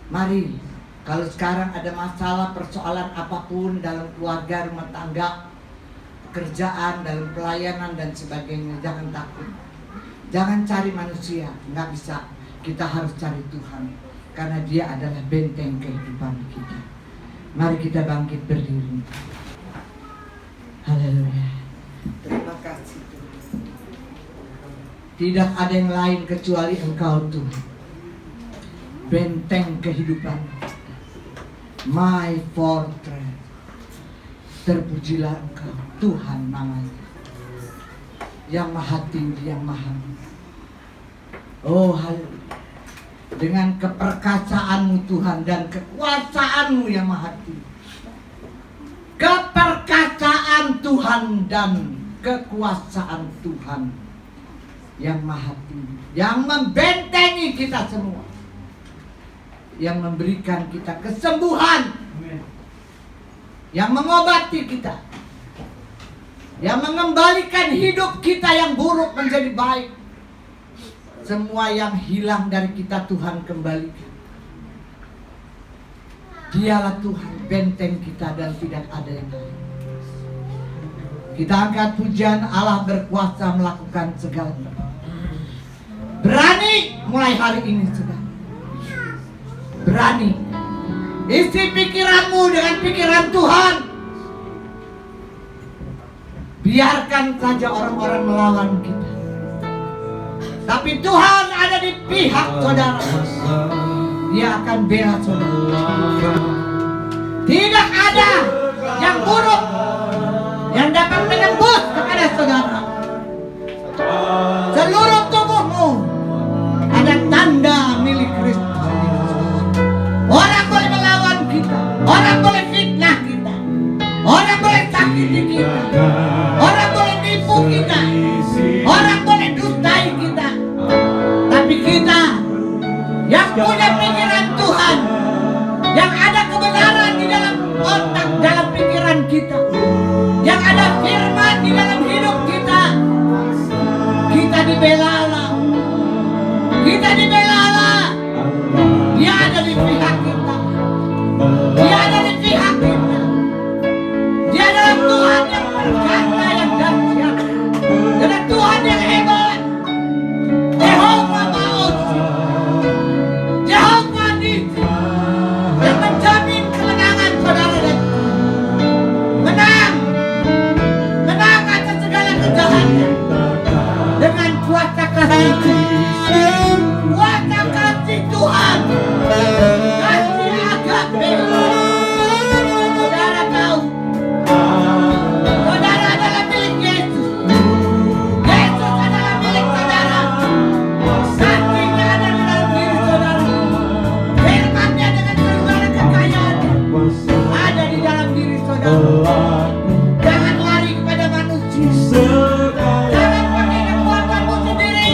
Mari, kalau sekarang ada masalah, persoalan apapun dalam keluarga, rumah tangga, pekerjaan, dalam pelayanan dan sebagainya, jangan takut. Jangan cari manusia, nggak bisa. Kita harus cari Tuhan, karena Dia adalah benteng kehidupan kita. Mari kita bangkit berdiri. Haleluya. Terima kasih Tuhan. Tidak ada yang lain kecuali Engkau Tuhan, benteng kehidupan, my fortress. Terpujilah Engkau Tuhan namanya, yang maha tinggi, yang maha. Oh haleluya. Dengan keperkasaan-Mu Tuhan dan kekuasaan-Mu yang maha tinggi. Keperkasaan Tuhan dan kekuasaan Tuhan yang maha tinggi, yang membentengi kita semua, yang memberikan kita kesembuhan, yang mengobati kita, yang mengembalikan hidup kita yang buruk menjadi baik. Semua yang hilang dari kita Tuhan kembalikan. Dialah Tuhan benteng kita dan tidak ada yang lain. Kita angkat pujian, Allah berkuasa melakukan segala perkara. Berani mulai hari ini saudara. Berani. Isi pikiranmu dengan pikiran Tuhan. Biarkan saja orang-orang melawan kita, tapi Tuhan ada di pihak saudara. Dia akan bela saudara. Tidak ada yang buruk yang dapat menembus kepada saudara. Seluruh tubuhmu ada tanda milik Kristus. Orang boleh melawan kita, orang boleh fitnah kita, orang boleh sakiti kita, orang boleh nipu kita, orang boleh dustai kita, tapi kita yang punya pikiran Tuhan, yang ada kebenaran di dalam otak, dalam pikiran kita, yang ada firman di dalam hidup kita, kita dibela Allah, kita dibela Allah. Dia ada di pihak kita, Dia ada di pihak kita. Dia adalah Tuhan yang berkata yang dahsyat, adalah Tuhan yang hebat. Jehovah Maut, Jehovah Nisi, yang menjamin kemenangan saudara dan menang, menang atas segala kejahatan dengan kuasa kasih, kuasa kasih Tuhan, kasih agape. Saudara tahu, saudara adalah milik Yesus. Yesus adalah milik saudara. Kasihnya ada di dalam diri saudara. Firman-Nya dengan segala kekayaannya ada di dalam diri saudara. Jangan lari kepada manusia. Jangan pakai kekuatanmu sendiri.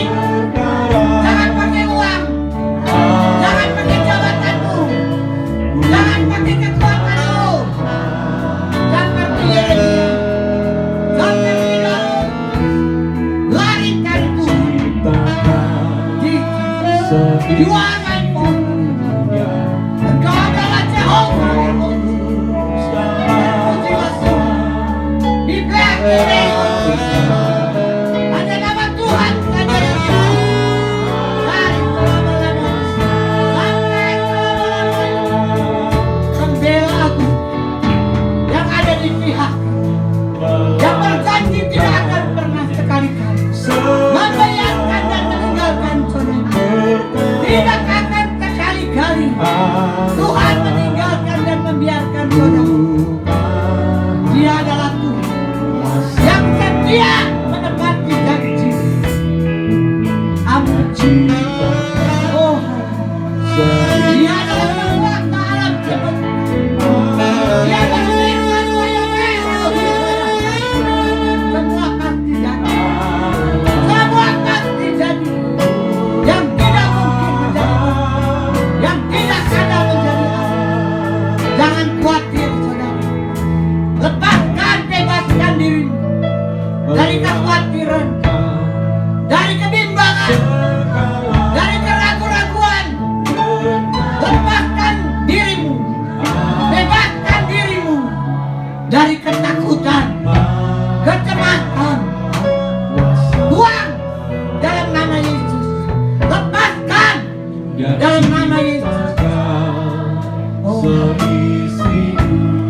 Jangan pakai uang. Jangan pakai jabatanmu. Jangan pakai kekuatanmu. Seperti Yesus, seperti Daud, lari dari Tuhan. You are my fortress. Engkau adalah Jehovah. Pujilah Tuhan. Di belakang kiri ada nama Tuhan saja yang tahu. Dari selama-lamanya sampai selama-lamanya, pembela aku yang ada di pihak. Oh, Dia adalah penguasa alam semesta. Dia adalah firman semua pasti jadi. Semua pasti jadi. Yang tidak mungkin menjadi, yang tidak ada menjadi ada. Jangan khawatir, saudara. Lepaskan, bebaskan dirimu dari kekhawatiran, dari kebimbangan, dari keraguan-raguan. Lepaskan dirimu, bebaskan dirimu dari ketakutan, kecemasan. Buang dalam nama Yesus. Lepaskan dalam nama Yesus. Oh,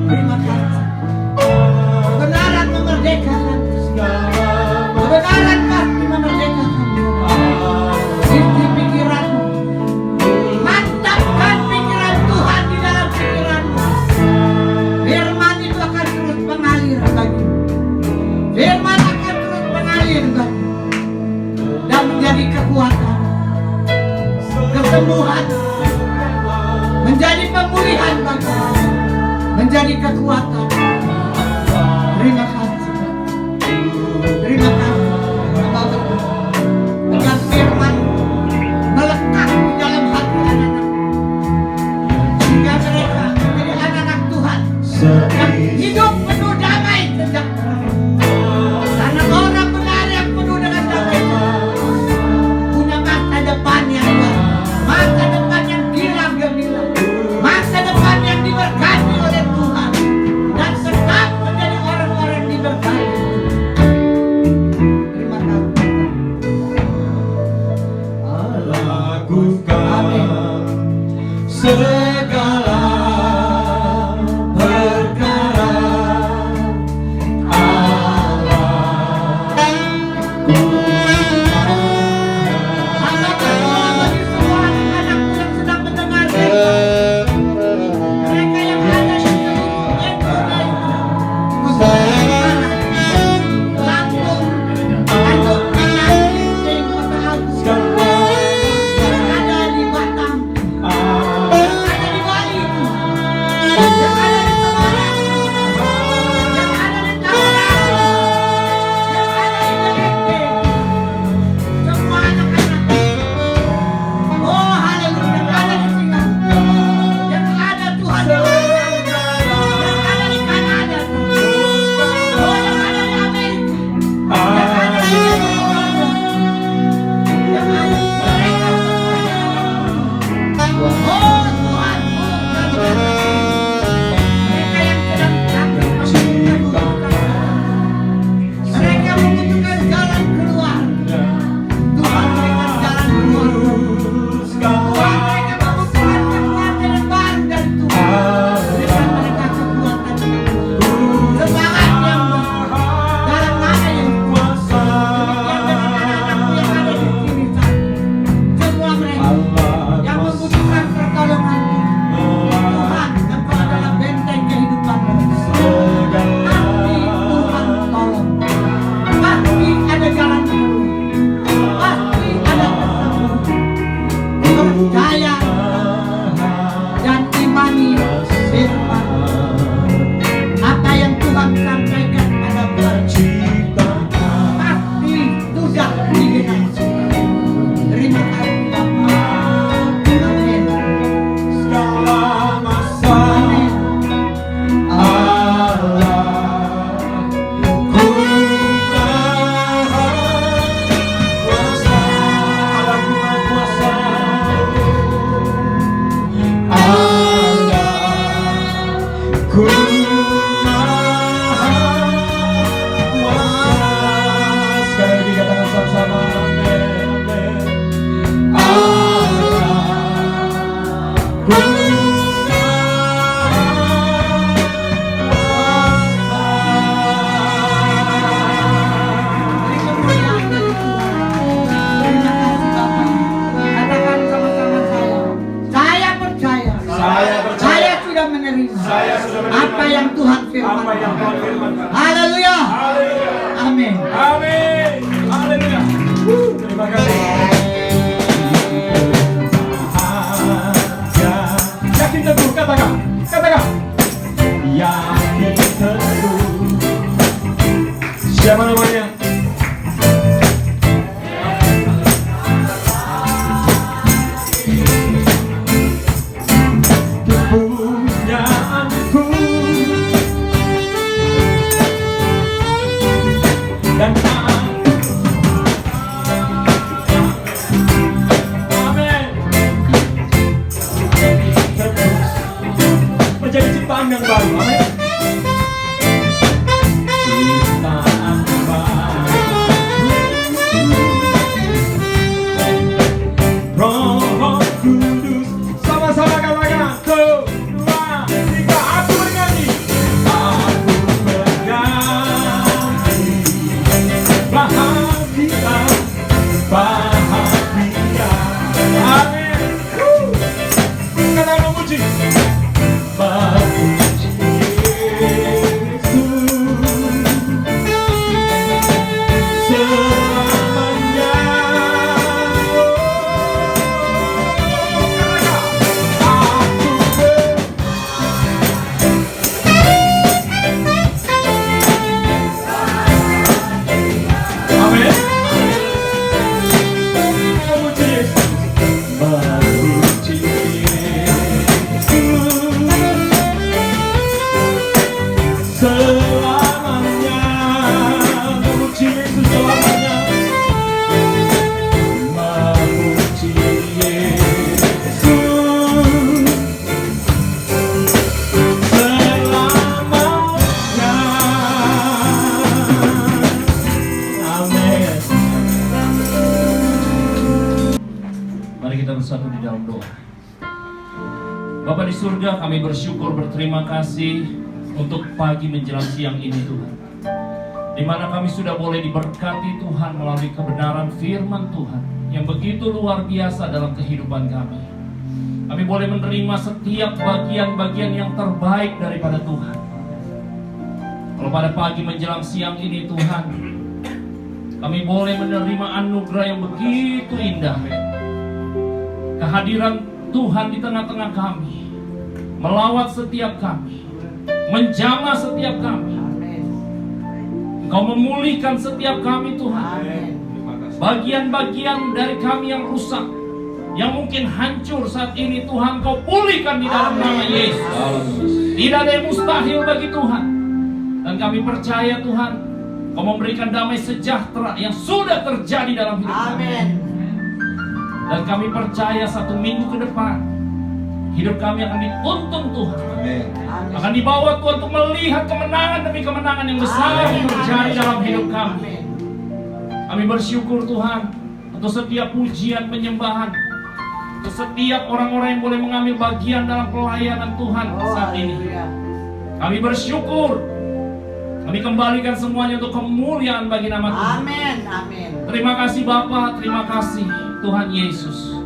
terima kasih. Kebenaran memerdekakan. Kebenaran pasti memerdekakan. Isi pikiranmu. Mantapkan pikiran Tuhan di dalam pikiranmu. Firman itu akan terus mengalir bagimu. Firman akan terus mengalir bagimu dan menjadi kekuatan, kesembuhan, menjadi pemulihan bagimu, menjadi kekuatan. Terima kasih. Terima kasih. Bapak berdoa. Agar firman melekat di dalam hati anak-anak. Sehingga mereka menjadi anak-anak Tuhan yang hidup penuh damai sejahtera. Karena orang benar yang penuh dengan damai punya masa depan yang baik, masa depan yang gilang gemilang, masa depan yang diberkati oleh Tuhan, dan tetap menjadi orang-orang diberkati. Terima kasih. Lakukan segala perkara Hamba berdoa bagi semua anak-anakku yang sedang mendengarkan. Mereka yang ada di seluruh Indonesia, khususnya Lampung, Tanjung Pinang, Linting, Kota Agung, yang ada di Batam, yang ada di Bali, yang ada di Semarang, yang ada di Tangerang, yang ada di Belente. Semua anak-anak, oh haleluya, yang ada di Singapura, yang ada Tuhan, yang ada di Kanada, oh yang ada di Amerika, yang ada di Eropa, yang ada di mereka semuanya. Oh Tuhan, mereka yang sedang sakit membutuhkan Tuhan. Mereka membutuhkan jalan keluar. Tuhan berikan jalan keluar. Tuhan mereka membutuhkan kekuatan yang baru dari Tuhan. Berikan mereka kekuatan, semangat yang baru dalam nama yang kuasa. Demikian dengan anak-anakku yang ada di sini Tuhan. Semua mereka yang membutuhkan pertolongan Tuhan, Engkau adalah benteng kehidupan mereka. Pasti Tuhan tolong. Pasti ada jalan keluar. Pasti ada kesembuhan. Percaya dan imani firman. Apa yang Tuhan sampaikan pada kita pasti sudah digenapi. Terima kasih Bapak. Amin. Amin. Sekali lagi katakan sama-sama, amin, amin. Beri kemuliaan bagi Tuhan. Terima kasih Bapak. Katakan sama-sama saya. Saya percaya. Saya sudah menerima. Apa yang Tuhan firmankan. Haleluya. Amin. Amin. Haleluya. Terima kasih. kita bersatu di dalam doa. Bapa di surga, kami bersyukur, berterima kasih untuk pagi menjelang siang ini Tuhan, di mana kami sudah boleh diberkati Tuhan melalui kebenaran firman Tuhan yang begitu luar biasa dalam kehidupan kami. Kami boleh menerima setiap bagian-bagian yang terbaik daripada Tuhan. Kalau pada pagi menjelang siang ini Tuhan, kami boleh menerima anugerah yang begitu indah. Kehadiran Tuhan di tengah-tengah kami, melawat setiap kami, menjamah setiap kami. Engkau memulihkan setiap kami Tuhan. Bagian-bagian dari kami yang rusak, yang mungkin hancur saat ini Tuhan, Kau pulihkan di dalam nama Yesus. Tidak ada yang mustahil bagi Tuhan. Dan kami percaya Tuhan, Kau memberikan damai sejahtera yang sudah terjadi dalam hidup kami. Dan kami percaya 1 minggu ke depan, hidup kami akan dituntun Tuhan. Akan dibawa Tuhan untuk melihat kemenangan demi kemenangan yang besar yang terjadi dalam hidup kami. Kami bersyukur Tuhan untuk setiap pujian penyembahan, untuk setiap orang-orang yang boleh mengambil bagian dalam pelayanan Tuhan saat ini. Kami bersyukur. Kami kembalikan semuanya untuk kemuliaan bagi nama Tuhan. Amin. Terima kasih Bapa, terima kasih Tuhan Yesus.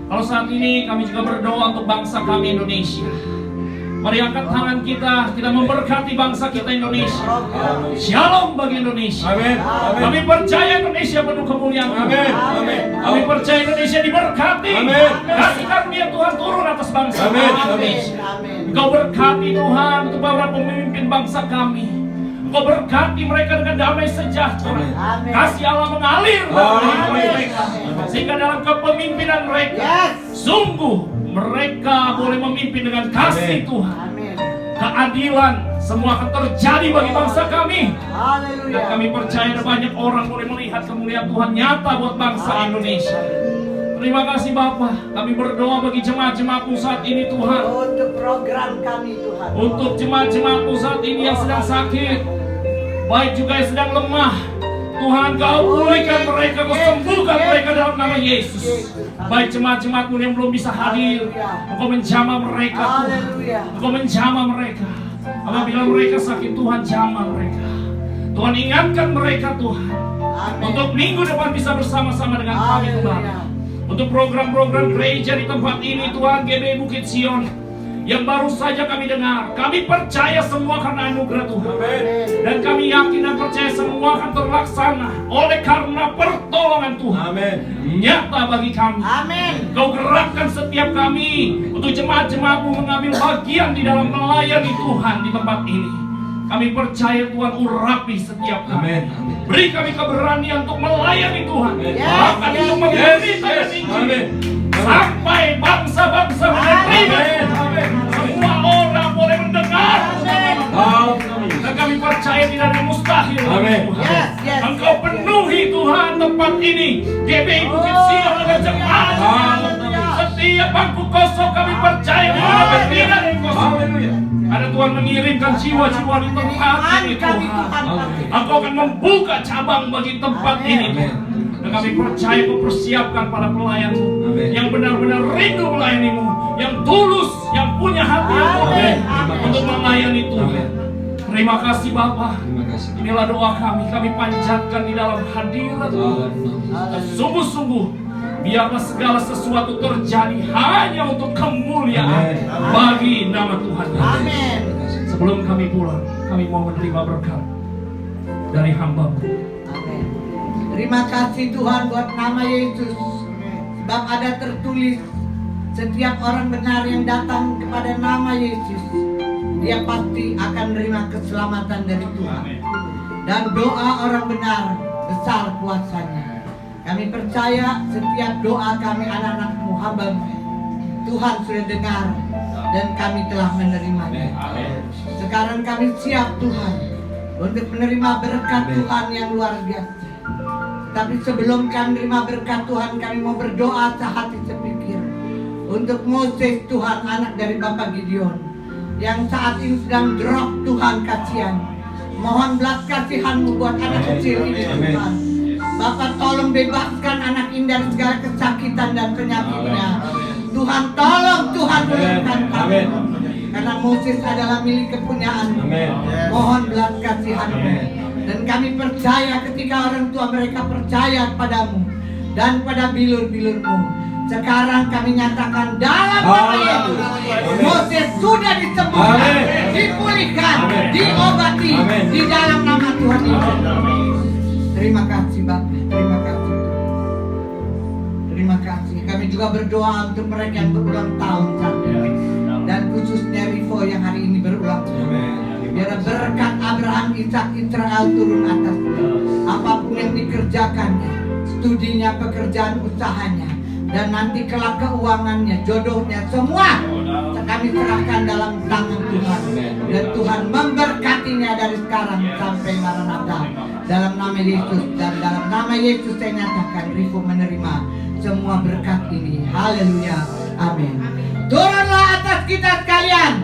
Kalau saat ini kami juga berdoa untuk bangsa kami Indonesia. Mari angkat tangan kita memberkati bangsa kita Indonesia. Shalom bagi Indonesia. Kami percaya Indonesia penuh kemuliaan. Kami percaya Indonesia diberkati. Kasih karunia Tuhan turun atas bangsa Indonesia. Engkau berkati Tuhan untuk para pemimpin bangsa kami. Engkau berkati mereka dengan damai sejahtera. Kasih Allah mengalir dalam mereka, sehingga dalam kepemimpinan mereka sungguh mereka boleh memimpin dengan kasih Tuhan. Keadilan semua akan terjadi bagi bangsa kami. Dan kami percaya ada banyak orang boleh melihat kemuliaan Tuhan nyata buat bangsa Indonesia. Terima kasih Bapa. Kami berdoa bagi jemaat-jemaat-Mu saat ini Tuhan. Untuk program kami Tuhan. Untuk jemaat-jemaat-Mu saat ini yang sedang sakit, baik juga yang sedang lemah, Tuhan Kau pulihkan mereka, Kau sembuhkan mereka dalam nama Yesus. Baik jemaat-jemaat-Mu yang belum bisa hadir, Engkau menjamah mereka Tuhan. Engkau menjamah mereka. Apabila mereka sakit Tuhan, jamah mereka. Tuhan ingatkan mereka Tuhan, untuk minggu depan bisa bersama-sama dengan kami kembali. Untuk program-program gereja di tempat ini Tuhan, GBI Bukit Sion yang baru saja kami dengar, kami percaya semua karena anugerah Tuhan. Dan kami yakin dan percaya semua akan terlaksana oleh karena pertolongan Tuhan. Nyata bagi kami. Kau gerakkan setiap kami untuk jemaat-jemaat-Mu mengambil bagian di dalam melayani Tuhan di tempat ini. Kami percaya Tuhan urapi setiap kami. Beri kami keberanian untuk melayani Tuhan. Bahkan untuk memberitakan Injil sampai bangsa-bangsa menerima. Semua orang boleh mendengar. Dan kami percaya tidak ada mustahil. Engkau penuhi Tuhan tempat ini. GBI Bukit Sion dengan jemaat. Setiap bangku kosong kami percaya tidak ada yang kosong. Ada Tuhan mengirimkan jiwa-jiwa di tempat ini Tuhan. Engkau akan membuka cabang bagi tempat ini Tuhan. Dan kami percaya Kau persiapkan para pelayan-Mu yang benar-benar rindu melayani-Mu, yang tulus, yang punya hati yang murni untuk melayani Tuhan. Terima kasih Bapa. Inilah doa kami panjatkan di dalam hadirat Tuhan. Dan sungguh-sungguh biarlah segala sesuatu terjadi hanya untuk kemuliaan bagi nama Tuhan. Sebelum kami pulang, kami mau menerima berkat dari hamba-Mu. Terima kasih Tuhan buat nama Yesus. Sebab ada tertulis, setiap orang benar yang datang kepada nama Yesus, dia pasti akan menerima keselamatan dari Tuhan. Dan doa orang benar besar kuasanya. Kami percaya setiap doa kami anak-anak-Mu, hamba-Mu, Tuhan sudah dengar dan kami telah menerimanya. Sekarang kami siap Tuhan untuk menerima berkat Tuhan yang luar biasa. Tapi sebelum kami menerima berkat Tuhan, kami mau berdoa sehati sepikir untuk Moses Tuhan, anak dari Bapak Gideon, yang saat ini sedang drop Tuhan, kasihan. Mohon belas kasihan-Mu buat anak kecil ini Tuhan. Bapak tolong bebaskan anak ini dari segala kesakitan dan penyakitnya. Tuhan tolong, Tuhan berikan kami. Karena Moses adalah milik kepunyaan. Mohon belas kasihan-Mu. Dan kami percaya ketika orang tua mereka percaya padamu dan pada bilur-bilur-Mu. Sekarang kami nyatakan dalam nama Yesus, Moses sudah disembuhkan, dipulihkan, diobati di dalam nama Tuhan Yesus. Terima kasih Bapak, terima kasih. Terima kasih. Kami juga berdoa untuk mereka yang berulang tahun saat ini. Dan khususnya Rivo yang hari ini berulang tahun. Biar berkat Abraham, Ishak, Israel turun atasnya. Apapun yang dikerjakannya, studinya, pekerjaan usahanya, dan nanti kelak keuangannya, jodohnya, semua kami serahkan dalam tangan Tuhan. Dan Tuhan memberkatinya dari sekarang sampai Maranatha. Dalam nama Yesus, dan dalam nama Yesus saya nyatakan Rivo menerima semua berkat ini. Haleluya, amin. Turunlah atas kita sekalian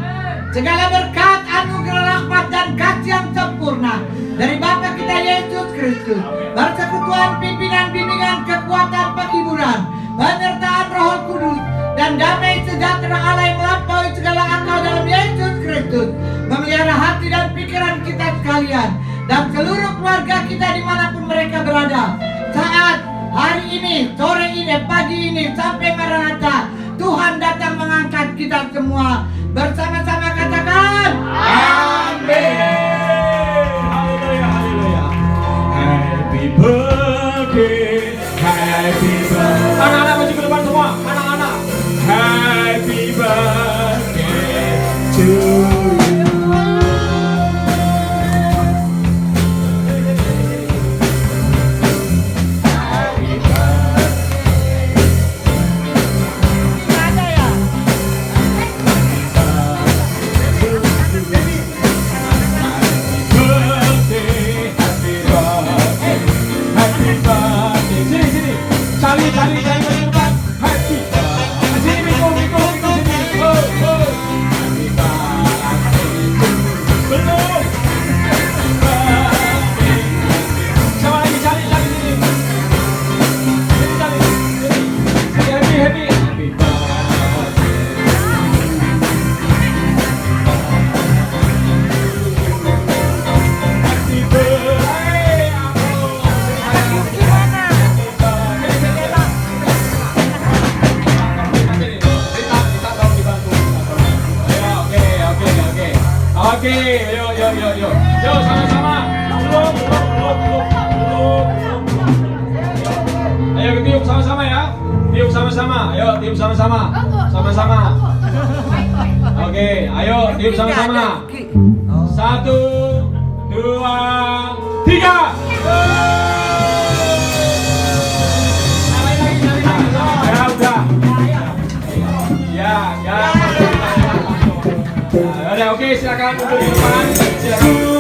segala berkat, anugerah, rahmat dan kasih yang sempurna dari Bapa kita Yesus Kristus, persekutuan, pimpinan, bimbingan, kekuatan, penghiburan, penyertaan Roh Kudus, dan damai sejahtera Allah yang melampaui segala akal dalam Yesus Kristus memelihara hati dan pikiran kita sekalian dan seluruh keluarga kita dimanapun mereka berada. Saat hari ini, sore ini, pagi ini sampai Maranatha, Tuhan datang mengangkat kita semua. Bersama-sama katakan Amin. Haleluya, haleluya. Happy birthday, happy birthday. Anak-anak maju ke depan semua, anak-anak. Happy birthday to you. Yo, sama-sama. Belum. Ayo tiup sama-sama ya. Tiup sama-sama. Ayo tiup sama-sama. Sama-sama. Oke, ayo tiup sama-sama. 1, 2, 3. Ya udah. Ya. Oke, silakan duduk di depan. Silakan.